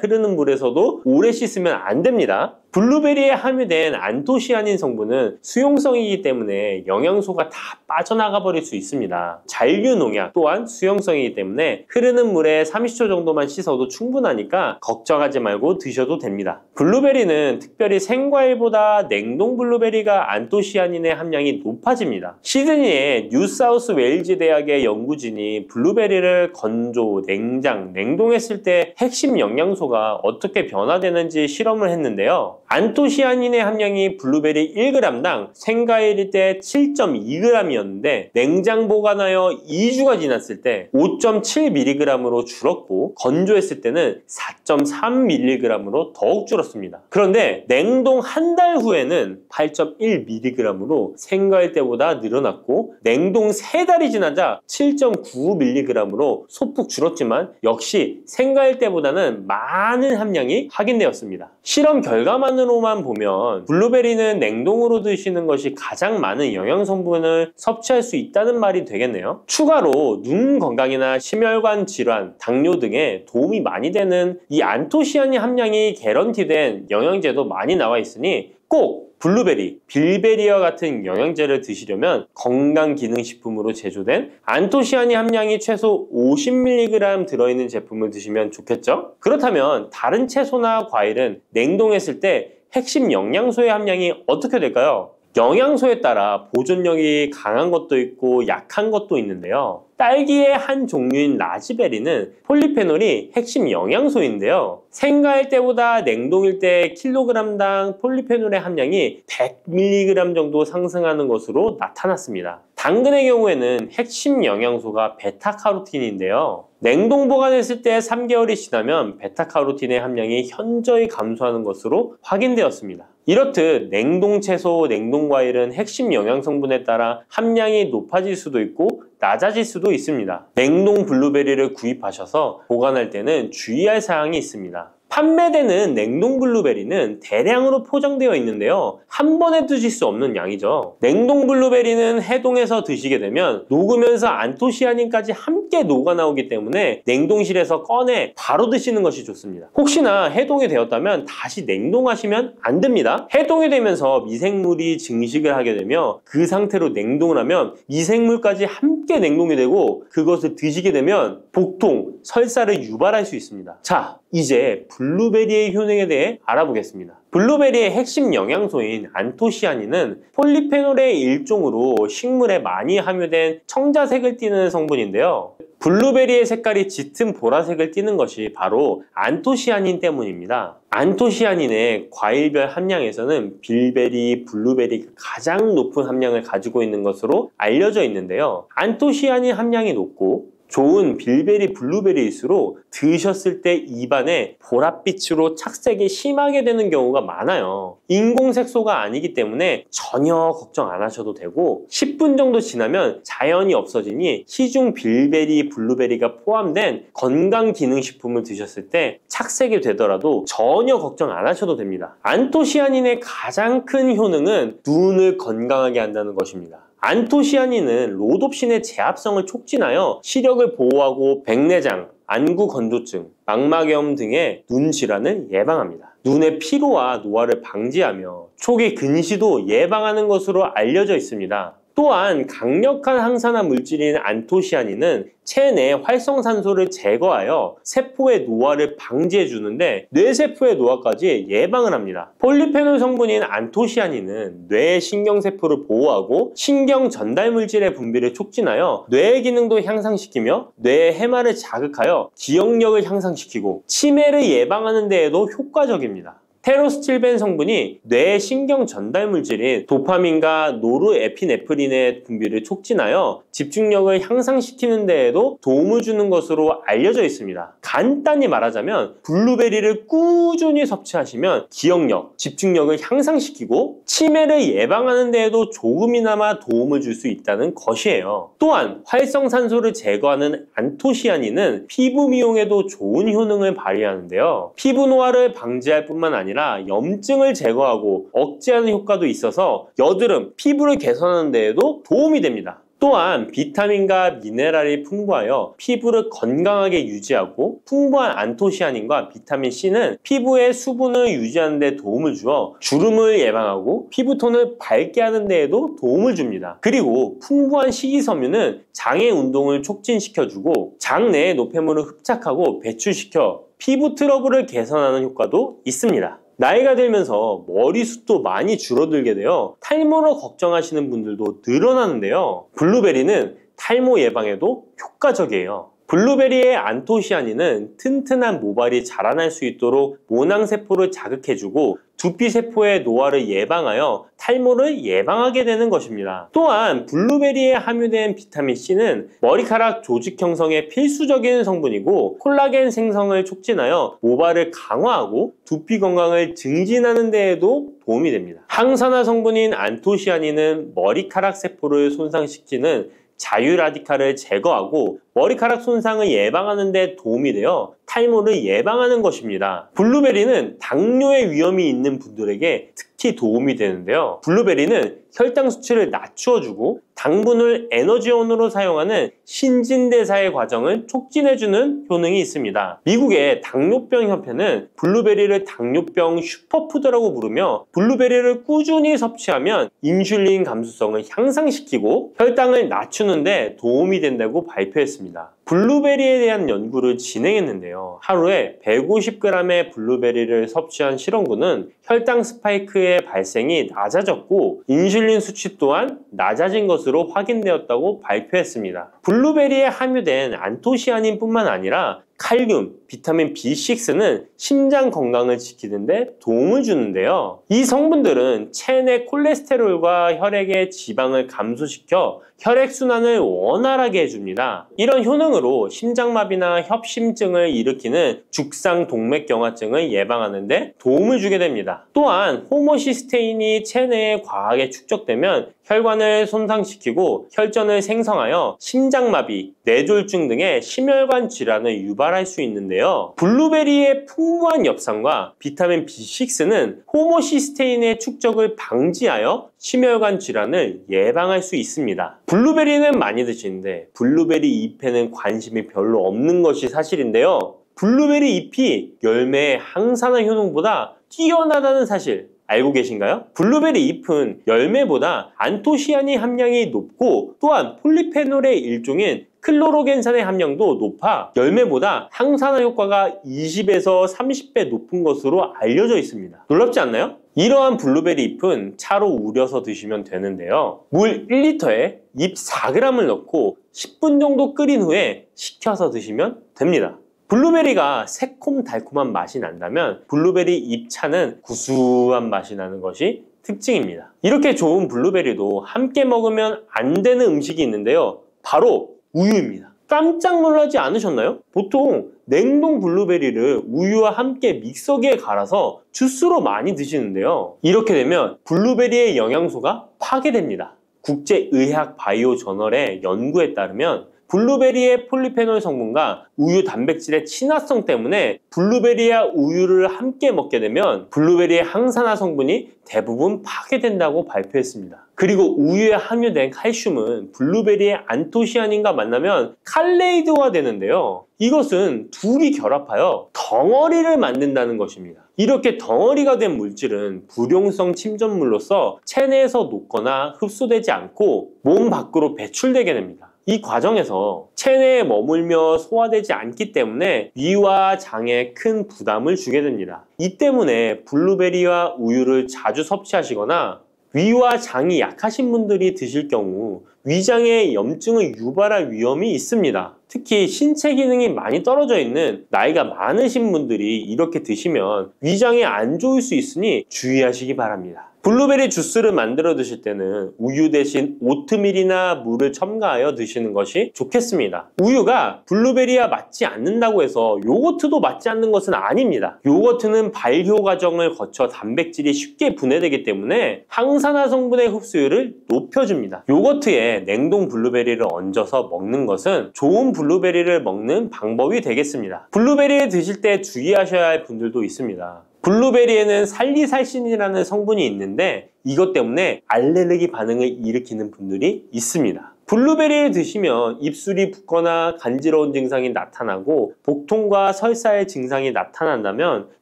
흐르는 물에서도 오래 씻으면 안 됩니다. 블루베리에 함유된 안토시아닌 성분은 수용성이기 때문에 영양소가 다 빠져나가 버릴 수 있습니다. 잔류농약 또한 수용성이기 때문에 흐르는 물에 30초 정도만 씻어도 충분하니까 걱정하지 말고 드셔도 됩니다. 블루베리는 특별히 생과일보다 냉동 블루베리가 안토시아닌의 함량이 높아집니다. 시드니의 뉴사우스 웨일즈 대학의 연구진이 블루베리를 건조, 냉장, 냉동했을 때 핵심 영양소가 어떻게 변화되는지 실험을 했는데요. 안토시아닌의 함량이 블루베리 1g당 생과일일 때 7.2g이었는데 냉장 보관하여 2주가 지났을 때 5.7mg으로 줄었고 건조했을 때는 4.3mg으로 더욱 줄었습니다. 그런데 냉동 한 달 후에는 8.1mg으로 생과일 때보다 늘어났고 냉동 3달이 지나자 7.9mg으로 소폭 줄었지만 역시 생과일 때보다는 많은 함량이 확인되었습니다. 실험 결과만으로만 보면 블루베리는 냉동으로 드시는 것이 가장 많은 영양 성분을 섭취할 수 있다는 말이 되겠네요. 추가로 눈 건강이나 심혈관 질환, 당뇨 등에 도움이 많이 되는 이 안토시아닌 함량이 개런티된 영양제도 많이 나와 있으니 꼭 블루베리, 빌베리와 같은 영양제를 드시려면 건강기능식품으로 제조된 안토시아닌 함량이 최소 50mg 들어있는 제품을 드시면 좋겠죠? 그렇다면 다른 채소나 과일은 냉동했을 때 핵심 영양소의 함량이 어떻게 될까요? 영양소에 따라 보존력이 강한 것도 있고 약한 것도 있는데요. 딸기의 한 종류인 라즈베리는 폴리페놀이 핵심 영양소인데요. 생과일 때보다 냉동일 때 킬로그램당 폴리페놀의 함량이 100mg 정도 상승하는 것으로 나타났습니다. 당근의 경우에는 핵심 영양소가 베타카로틴인데요. 냉동 보관했을 때 3개월이 지나면 베타카로틴의 함량이 현저히 감소하는 것으로 확인되었습니다. 이렇듯 냉동 채소, 냉동 과일은 핵심 영양 성분에 따라 함량이 높아질 수도 있고 낮아질 수도 있습니다. 냉동 블루베리를 구입하셔서 보관할 때는 주의할 사항이 있습니다. 판매되는 냉동 블루베리는 대량으로 포장되어 있는데요. 한 번에 드실 수 없는 양이죠. 냉동 블루베리는 해동해서 드시게 되면 녹으면서 안토시아닌까지 함께 녹아 나오기 때문에 냉동실에서 꺼내 바로 드시는 것이 좋습니다. 혹시나 해동이 되었다면 다시 냉동하시면 안 됩니다. 해동이 되면서 미생물이 증식을 하게 되며 그 상태로 냉동을 하면 미생물까지 함께 냉동이 되고 그것을 드시게 되면 복통, 설사를 유발할 수 있습니다. 자, 이제 블루베리의 효능에 대해 알아보겠습니다. 블루베리의 핵심 영양소인 안토시아닌은 폴리페놀의 일종으로 식물에 많이 함유된 청자색을 띠는 성분인데요. 블루베리의 색깔이 짙은 보라색을 띠는 것이 바로 안토시아닌 때문입니다. 안토시아닌의 과일별 함량에서는 빌베리, 블루베리가 가장 높은 함량을 가지고 있는 것으로 알려져 있는데요. 안토시아닌 함량이 높고 좋은 빌베리, 블루베리일수록 드셨을 때 입안에 보랏빛으로 착색이 심하게 되는 경우가 많아요. 인공색소가 아니기 때문에 전혀 걱정 안 하셔도 되고 10분 정도 지나면 자연히 없어지니 시중 빌베리, 블루베리가 포함된 건강기능식품을 드셨을 때 착색이 되더라도 전혀 걱정 안 하셔도 됩니다. 안토시아닌의 가장 큰 효능은 눈을 건강하게 한다는 것입니다. 안토시아닌은 로놉신의 제합성을 촉진하여 시력을 보호하고 백내장, 안구 건조증, 망막염 등의 눈 질환을 예방합니다. 눈의 피로와 노화를 방지하며 초기 근시도 예방하는 것으로 알려져 있습니다. 또한 강력한 항산화 물질인 안토시아닌은 체내 활성산소를 제거하여 세포의 노화를 방지해 주는데 뇌세포의 노화까지 예방을 합니다. 폴리페놀 성분인 안토시아닌은 뇌의 신경세포를 보호하고 신경 전달 물질의 분비를 촉진하여 뇌의 기능도 향상시키며 뇌의 해마를 자극하여 기억력을 향상시키고 치매를 예방하는 데에도 효과적입니다. 테로스틸벤 성분이 뇌의 신경 전달 물질인 도파민과 노르에피네프린의 분비를 촉진하여 집중력을 향상시키는 데에도 도움을 주는 것으로 알려져 있습니다. 간단히 말하자면 블루베리를 꾸준히 섭취하시면 기억력, 집중력을 향상시키고 치매를 예방하는 데에도 조금이나마 도움을 줄 수 있다는 것이에요. 또한 활성산소를 제거하는 안토시아닌은 피부 미용에도 좋은 효능을 발휘하는데요. 피부 노화를 방지할 뿐만 아니라 염증을 제거하고 억제하는 효과도 있어서 여드름, 피부를 개선하는 데에도 도움이 됩니다. 또한 비타민과 미네랄이 풍부하여 피부를 건강하게 유지하고 풍부한 안토시아닌과 비타민C는 피부의 수분을 유지하는 데 도움을 주어 주름을 예방하고 피부톤을 밝게 하는 데에도 도움을 줍니다. 그리고 풍부한 식이섬유는 장의 운동을 촉진시켜주고 장 내의 노폐물을 흡착하고 배출시켜 피부 트러블을 개선하는 효과도 있습니다. 나이가 들면서 머리숱도 많이 줄어들게 되어 탈모로 걱정하시는 분들도 늘어나는데요. 블루베리는 탈모 예방에도 효과적이에요. 블루베리의 안토시아닌은 튼튼한 모발이 자라날 수 있도록 모낭세포를 자극해주고 두피세포의 노화를 예방하여 탈모를 예방하게 되는 것입니다. 또한 블루베리에 함유된 비타민C는 머리카락 조직 형성에 필수적인 성분이고 콜라겐 생성을 촉진하여 모발을 강화하고 두피 건강을 증진하는 데에도 도움이 됩니다. 항산화 성분인 안토시아닌은 머리카락 세포를 손상시키는 자유라디칼을 제거하고 머리카락 손상을 예방하는 데 도움이 되어 탈모를 예방하는 것입니다. 블루베리는 당뇨의 위험이 있는 분들에게 특히 도움이 되는데요. 블루베리는 혈당 수치를 낮추어주고 당분을 에너지원으로 사용하는 신진대사의 과정을 촉진해주는 효능이 있습니다. 미국의 당뇨병 협회는 블루베리를 당뇨병 슈퍼푸드라고 부르며 블루베리를 꾸준히 섭취하면 인슐린 감수성을 향상시키고 혈당을 낮추는 데 도움이 된다고 발표했습니다. 블루베리에 대한 연구를 진행했는데요. 하루에 150g의 블루베리를 섭취한 실험군은 혈당 스파이크의 발생이 낮아졌고 인슐린 수치 또한 낮아진 것으로 확인되었다고 발표했습니다. 블루베리에 함유된 안토시아닌 뿐만 아니라 칼륨, 비타민 B6는 심장 건강을 지키는 데 도움을 주는데요. 이 성분들은 체내 콜레스테롤과 혈액의 지방을 감소시켜 혈액순환을 원활하게 해줍니다. 이런 효능으로 심장마비나 협심증을 일으키는 죽상동맥경화증을 예방하는 데 도움을 주게 됩니다. 또한 호모시스테인이 체내에 과하게 축적되면 혈관을 손상시키고 혈전을 생성하여 심장마비, 뇌졸중 등의 심혈관 질환을 유발할 수 있는데요. 블루베리의 풍부한 엽산과 비타민 B6는 호모시스테인의 축적을 방지하여 심혈관 질환을 예방할 수 있습니다. 블루베리는 많이 드시는데 블루베리 잎에는 관심이 별로 없는 것이 사실인데요. 블루베리 잎이 열매의 항산화 효능보다 뛰어나다는 사실 알고 계신가요? 블루베리 잎은 열매보다 안토시아닌 함량이 높고 또한 폴리페놀의 일종인 클로로겐산의 함량도 높아 열매보다 항산화 효과가 20에서 30배 높은 것으로 알려져 있습니다. 놀랍지 않나요? 이러한 블루베리 잎은 차로 우려서 드시면 되는데요. 물 1리터에 잎 4g을 넣고 10분 정도 끓인 후에 식혀서 드시면 됩니다. 블루베리가 새콤달콤한 맛이 난다면 블루베리 잎차는 구수한 맛이 나는 것이 특징입니다. 이렇게 좋은 블루베리도 함께 먹으면 안 되는 음식이 있는데요. 바로 우유입니다. 깜짝 놀라지 않으셨나요? 보통 냉동 블루베리를 우유와 함께 믹서기에 갈아서 주스로 많이 드시는데요. 이렇게 되면 블루베리의 영양소가 파괴됩니다. 국제의학바이오 저널의 연구에 따르면 블루베리의 폴리페놀 성분과 우유 단백질의 친화성 때문에 블루베리와 우유를 함께 먹게 되면 블루베리의 항산화 성분이 대부분 파괴된다고 발표했습니다. 그리고 우유에 함유된 칼슘은 블루베리의 안토시아닌과 만나면 칼레이드화 되는데요. 이것은 둘이 결합하여 덩어리를 만든다는 것입니다. 이렇게 덩어리가 된 물질은 불용성 침전물로서 체내에서 녹거나 흡수되지 않고 몸 밖으로 배출되게 됩니다. 이 과정에서 체내에 머물며 소화되지 않기 때문에 위와 장에 큰 부담을 주게 됩니다. 이 때문에 블루베리와 우유를 자주 섭취하시거나 위와 장이 약하신 분들이 드실 경우 위장에 염증을 유발할 위험이 있습니다. 특히 신체 기능이 많이 떨어져 있는 나이가 많으신 분들이 이렇게 드시면 위장에 안 좋을 수 있으니 주의하시기 바랍니다. 블루베리 주스를 만들어 드실 때는 우유 대신 오트밀이나 물을 첨가하여 드시는 것이 좋겠습니다. 우유가 블루베리와 맞지 않는다고 해서 요거트도 맞지 않는 것은 아닙니다. 요거트는 발효 과정을 거쳐 단백질이 쉽게 분해되기 때문에 항산화 성분의 흡수율을 높여줍니다. 요거트에 냉동 블루베리를 얹어서 먹는 것은 좋은 블루베리를 먹는 방법이 되겠습니다. 블루베리를 드실 때 주의하셔야 할 분들도 있습니다. 블루베리에는 살리살신이라는 성분이 있는데 이것 때문에 알레르기 반응을 일으키는 분들이 있습니다. 블루베리를 드시면 입술이 붓거나 간지러운 증상이 나타나고 복통과 설사의 증상이 나타난다면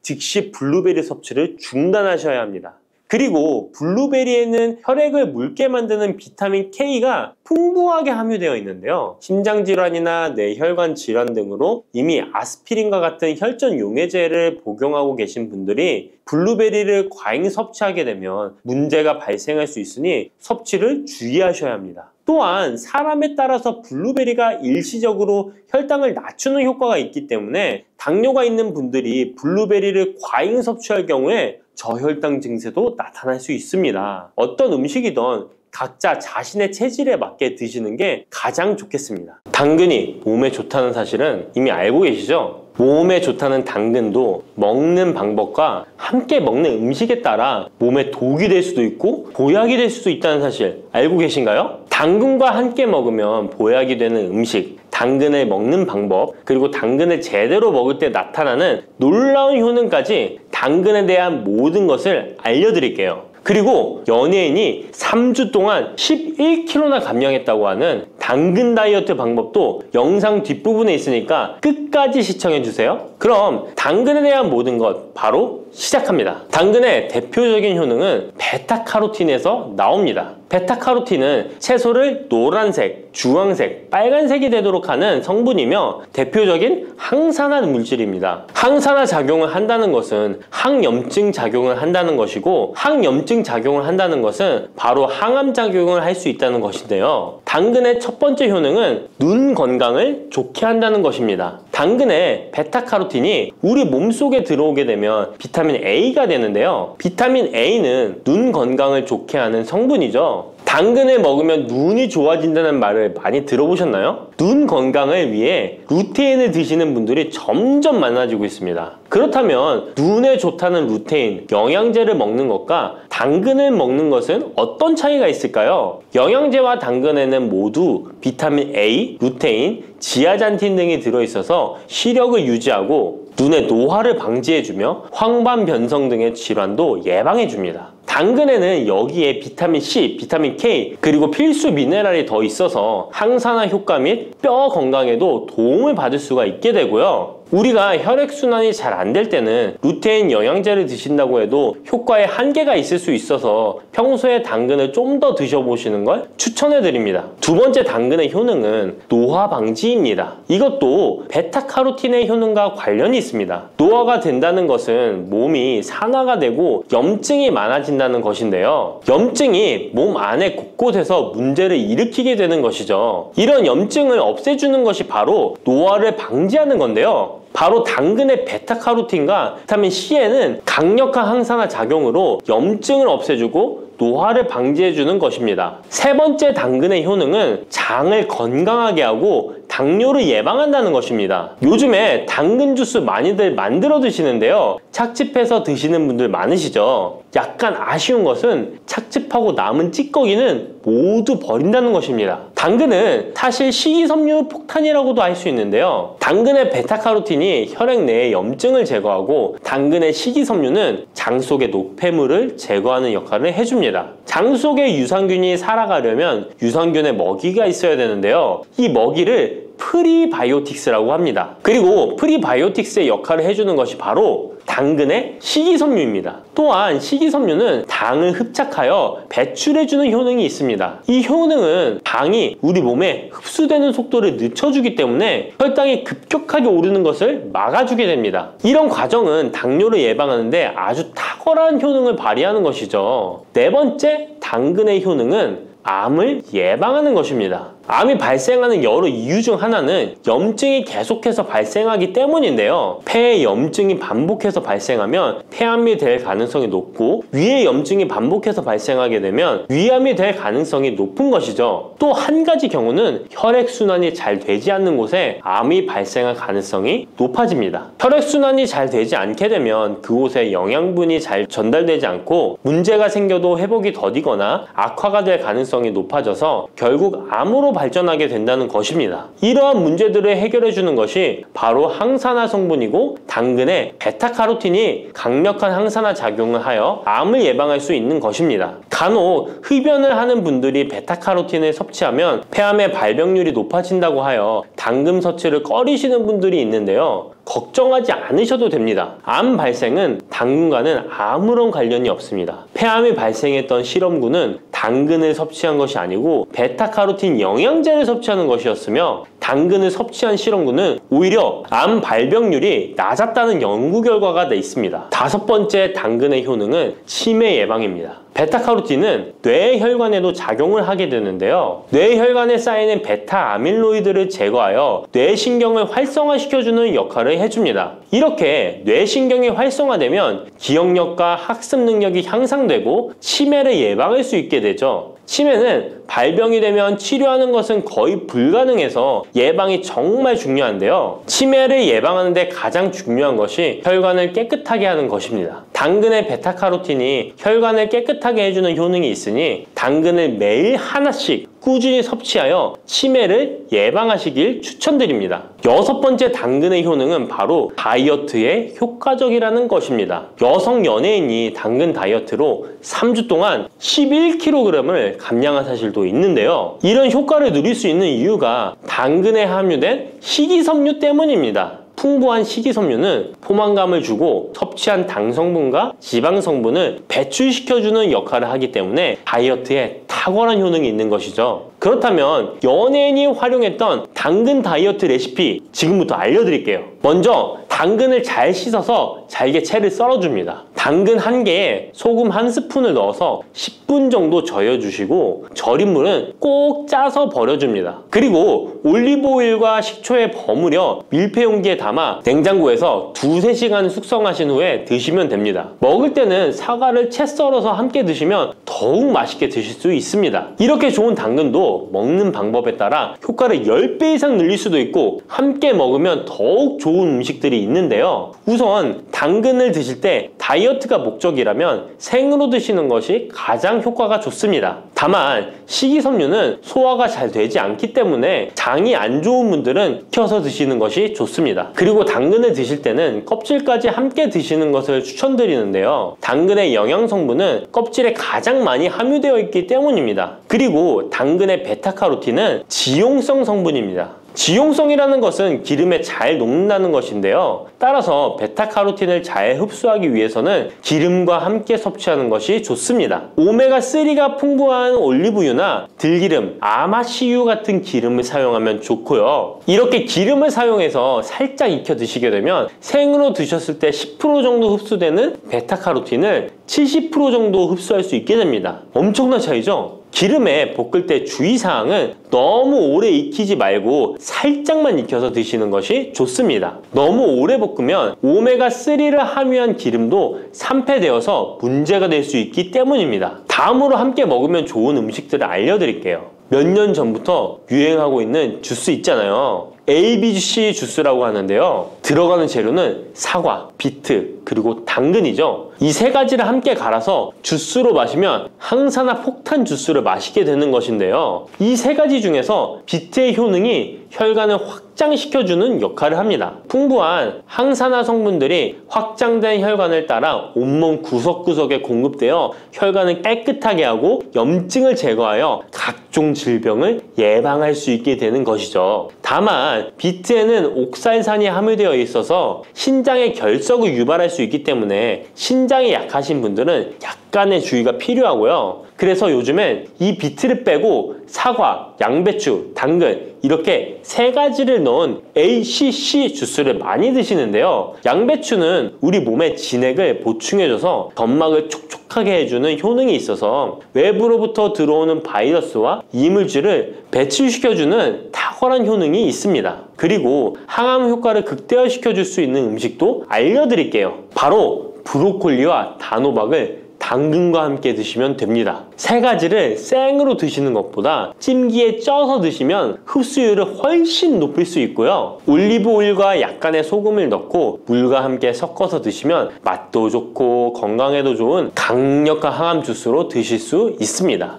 즉시 블루베리 섭취를 중단하셔야 합니다. 그리고 블루베리에는 혈액을 묽게 만드는 비타민 K가 풍부하게 함유되어 있는데요. 심장질환이나 뇌혈관 질환 등으로 이미 아스피린과 같은 혈전 용해제를 복용하고 계신 분들이 블루베리를 과잉 섭취하게 되면 문제가 발생할 수 있으니 섭취를 주의하셔야 합니다. 또한 사람에 따라서 블루베리가 일시적으로 혈당을 낮추는 효과가 있기 때문에 당뇨가 있는 분들이 블루베리를 과잉 섭취할 경우에 저혈당 증세도 나타날 수 있습니다. 어떤 음식이든 각자 자신의 체질에 맞게 드시는 게 가장 좋겠습니다. 당근이 몸에 좋다는 사실은 이미 알고 계시죠? 몸에 좋다는 당근도 먹는 방법과 함께 먹는 음식에 따라 몸에 독이 될 수도 있고 보약이 될 수도 있다는 사실 알고 계신가요? 당근과 함께 먹으면 보약이 되는 음식, 당근을 먹는 방법, 그리고 당근을 제대로 먹을 때 나타나는 놀라운 효능까지 당근에 대한 모든 것을 알려드릴게요. 그리고 연예인이 3주 동안 11kg나 감량했다고 하는 당근 다이어트 방법도 영상 뒷부분에 있으니까 끝까지 시청해주세요. 그럼 당근에 대한 모든 것 바로 시작합니다. 당근의 대표적인 효능은 베타카로틴에서 나옵니다. 베타카로틴은 채소를 노란색, 주황색, 빨간색이 되도록 하는 성분이며 대표적인 항산화 물질입니다. 항산화 작용을 한다는 것은 항염증 작용을 한다는 것이고 항염증 작용을 한다는 것은 바로 항암 작용을 할 수 있다는 것인데요. 당근의 첫 번째 효능은 눈 건강을 좋게 한다는 것입니다. 당근의 베타카로틴이 우리 몸속에 들어오게 되면 비타민 A가 되는데요. 비타민 A는 눈 건강을 좋게 하는 성분이죠. 당근을 먹으면 눈이 좋아진다는 말을 많이 들어보셨나요? 눈 건강을 위해 루테인을 드시는 분들이 점점 많아지고 있습니다. 그렇다면 눈에 좋다는 루테인, 영양제를 먹는 것과 당근을 먹는 것은 어떤 차이가 있을까요? 영양제와 당근에는 모두 비타민 A, 루테인, 지아잔틴 등이 들어있어서 시력을 유지하고 눈의 노화를 방지해주며 황반 변성 등의 질환도 예방해줍니다. 당근에는 여기에 비타민 C, 비타민 K, 그리고 필수 미네랄이 더 있어서 항산화 효과 및 뼈 건강에도 도움을 받을 수가 있게 되고요. 우리가 혈액순환이 잘 안 될 때는 루테인 영양제를 드신다고 해도 효과에 한계가 있을 수 있어서 평소에 당근을 좀 더 드셔보시는 걸 추천해 드립니다. 두 번째 당근의 효능은 노화 방지입니다. 이것도 베타카로틴의 효능과 관련이 있습니다. 노화가 된다는 것은 몸이 산화가 되고 염증이 많아진다는 것인데요. 염증이 몸 안에 곳곳에서 문제를 일으키게 되는 것이죠. 이런 염증을 없애주는 것이 바로 노화를 방지하는 건데요. 바로 당근의 베타카로틴과 비타민 C에는 강력한 항산화 작용으로 염증을 없애주고 노화를 방지해주는 것입니다. 세 번째 당근의 효능은 장을 건강하게 하고 당뇨를 예방한다는 것입니다. 요즘에 당근 주스 많이들 만들어 드시는데요. 착즙해서 드시는 분들 많으시죠? 약간 아쉬운 것은 착즙하고 남은 찌꺼기는 모두 버린다는 것입니다. 당근은 사실 식이섬유 폭탄이라고도 할 수 있는데요. 당근의 베타카로틴이 혈액 내의 염증을 제거하고 당근의 식이섬유는 장 속의 노폐물을 제거하는 역할을 해줍니다. 장 속에 유산균이 살아가려면 유산균의 먹이가 있어야 되는데요. 이 먹이를 프리바이오틱스라고 합니다. 그리고 프리바이오틱스의 역할을 해주는 것이 바로 당근의 식이섬유입니다. 또한 식이섬유는 당을 흡착하여 배출해주는 효능이 있습니다. 이 효능은 당이 우리 몸에 흡수되는 속도를 늦춰주기 때문에 혈당이 급격하게 오르는 것을 막아주게 됩니다. 이런 과정은 당뇨를 예방하는데 아주 탁월한 효능을 발휘하는 것이죠. 네 번째, 당근의 효능은 암을 예방하는 것입니다. 암이 발생하는 여러 이유 중 하나는 염증이 계속해서 발생하기 때문인데요. 폐에 염증이 반복해서 발생하면 폐암이 될 가능성이 높고 위에 염증이 반복해서 발생하게 되면 위암이 될 가능성이 높은 것이죠. 또 한 가지 경우는 혈액순환이 잘 되지 않는 곳에 암이 발생할 가능성이 높아집니다. 혈액순환이 잘 되지 않게 되면 그곳에 영양분이 잘 전달되지 않고 문제가 생겨도 회복이 더디거나 악화가 될 가능성이 높아져서 결국 암으로 발전하게 된다는 것입니다. 이러한 문제들을 해결해 주는 것이 바로 항산화 성분이고 당근의 베타카로틴이 강력한 항산화 작용을 하여 암을 예방할 수 있는 것입니다. 간혹 흡연을 하는 분들이 베타카로틴을 섭취하면 폐암의 발병률이 높아진다고 하여 당근 섭취를 꺼리시는 분들이 있는데요. 걱정하지 않으셔도 됩니다. 암 발생은 당근과는 아무런 관련이 없습니다. 폐암이 발생했던 실험군은 당근을 섭취한 것이 아니고 베타카로틴 영양제를 섭취하는 것이었으며 당근을 섭취한 실험군은 오히려 암 발병률이 낮았다는 연구 결과가 있습니다. 다섯 번째, 당근의 효능은 치매 예방입니다. 베타카로틴은 뇌혈관에도 작용을 하게 되는데요. 뇌혈관에 쌓이는 베타아밀로이드를 제거하여 뇌신경을 활성화시켜주는 역할을 해줍니다. 이렇게 뇌신경이 활성화되면 기억력과 학습 능력이 향상되고 치매를 예방할 수 있게 되죠. 치매는 발병이 되면 치료하는 것은 거의 불가능해서 예방이 정말 중요한데요. 치매를 예방하는 데 가장 중요한 것이 혈관을 깨끗하게 하는 것입니다. 당근의 베타카로틴이 혈관을 깨끗하게 해주는 효능이 있으니 당근을 매일 하나씩 꾸준히 섭취하여 치매를 예방하시길 추천드립니다. 여섯 번째, 당근의 효능은 바로 다이어트에 효과적이라는 것입니다. 여성 연예인이 당근 다이어트로 3주 동안 11kg을 감량한 사실도 있는데요. 이런 효과를 누릴 수 있는 이유가 당근에 함유된 식이섬유 때문입니다. 풍부한 식이섬유는 포만감을 주고 섭취한 당 성분과 지방 성분을 배출시켜주는 역할을 하기 때문에 다이어트에 탁월한 효능이 있는 것이죠. 그렇다면 연예인이 활용했던 당근 다이어트 레시피 지금부터 알려드릴게요. 먼저 당근을 잘 씻어서 잘게 채를 썰어줍니다. 당근 1개에 소금 1스푼을 넣어서 10분 정도 저어주시고 절인 물은 꼭 짜서 버려줍니다. 그리고 올리브오일과 식초에 버무려 밀폐용기에 담아 냉장고에서 2~3시간 숙성하신 후에 드시면 됩니다. 먹을 때는 사과를 채 썰어서 함께 드시면 더욱 맛있게 드실 수 있습니다. 이렇게 좋은 당근도 먹는 방법에 따라 효과를 10배 이상 늘릴 수도 있고 함께 먹으면 더욱 좋은 음식들이 있는데요. 우선 당근을 드실 때 다이어트가 목적이라면 생으로 드시는 것이 가장 효과가 좋습니다. 다만 식이섬유는 소화가 잘 되지 않기 때문에 장이 안 좋은 분들은 익혀서 드시는 것이 좋습니다. 그리고 당근을 드실 때는 껍질까지 함께 드시는 것을 추천드리는데요. 당근의 영양 성분은 껍질에 가장 많이 함유되어 있기 때문입니다. 그리고 당근의 베타카로틴은 지용성 성분입니다. 지용성이라는 것은 기름에 잘 녹는다는 것인데요. 따라서 베타카로틴을 잘 흡수하기 위해서는 기름과 함께 섭취하는 것이 좋습니다. 오메가3가 풍부한 올리브유나 들기름, 아마씨유 같은 기름을 사용하면 좋고요. 이렇게 기름을 사용해서 살짝 익혀 드시게 되면 생으로 드셨을 때 10% 정도 흡수되는 베타카로틴을 70% 정도 흡수할 수 있게 됩니다. 엄청난 차이죠? 기름에 볶을 때 주의사항은 너무 오래 익히지 말고 살짝만 익혀서 드시는 것이 좋습니다. 너무 오래 볶으면 오메가3를 함유한 기름도 산패되어서 문제가 될 수 있기 때문입니다. 다음으로 함께 먹으면 좋은 음식들을 알려드릴게요. 몇 년 전부터 유행하고 있는 주스 있잖아요. ABC 주스라고 하는데요. 들어가는 재료는 사과, 비트, 그리고 당근이죠. 이 세 가지를 함께 갈아서 주스로 마시면 항산화 폭탄 주스를 마시게 되는 것인데요. 이 세 가지 중에서 비트의 효능이 혈관을 확장시켜주는 역할을 합니다. 풍부한 항산화 성분들이 확장된 혈관을 따라 온몸 구석구석에 공급되어 혈관을 깨끗하게 하고 염증을 제거하여 각종 질병을 예방할 수 있게 되는 것이죠. 다만 비트에는 옥살산이 함유되어 있어서 신장의 결석을 유발할 수 있기 때문에 신장이 약하신 분들은 약간의 주의가 필요하고요. 그래서 요즘엔 이 비트를 빼고 사과, 양배추, 당근 이렇게 세 가지를 넣은 ACC 주스를 많이 드시는데요. 양배추는 우리 몸의 진액을 보충해줘서 점막을 촉촉하게 해주는 효능이 있어서 외부로부터 들어오는 바이러스와 이물질을 배출시켜주는 탁월한 효능이 있습니다. 그리고 항암 효과를 극대화시켜줄 수 있는 음식도 알려드릴게요. 바로 브로콜리와 단호박을 당근과 함께 드시면 됩니다. 세 가지를 생으로 드시는 것보다 찜기에 쪄서 드시면 흡수율을 훨씬 높일 수 있고요. 올리브 오일과 약간의 소금을 넣고 물과 함께 섞어서 드시면 맛도 좋고 건강에도 좋은 강력한 항암 주스로 드실 수 있습니다.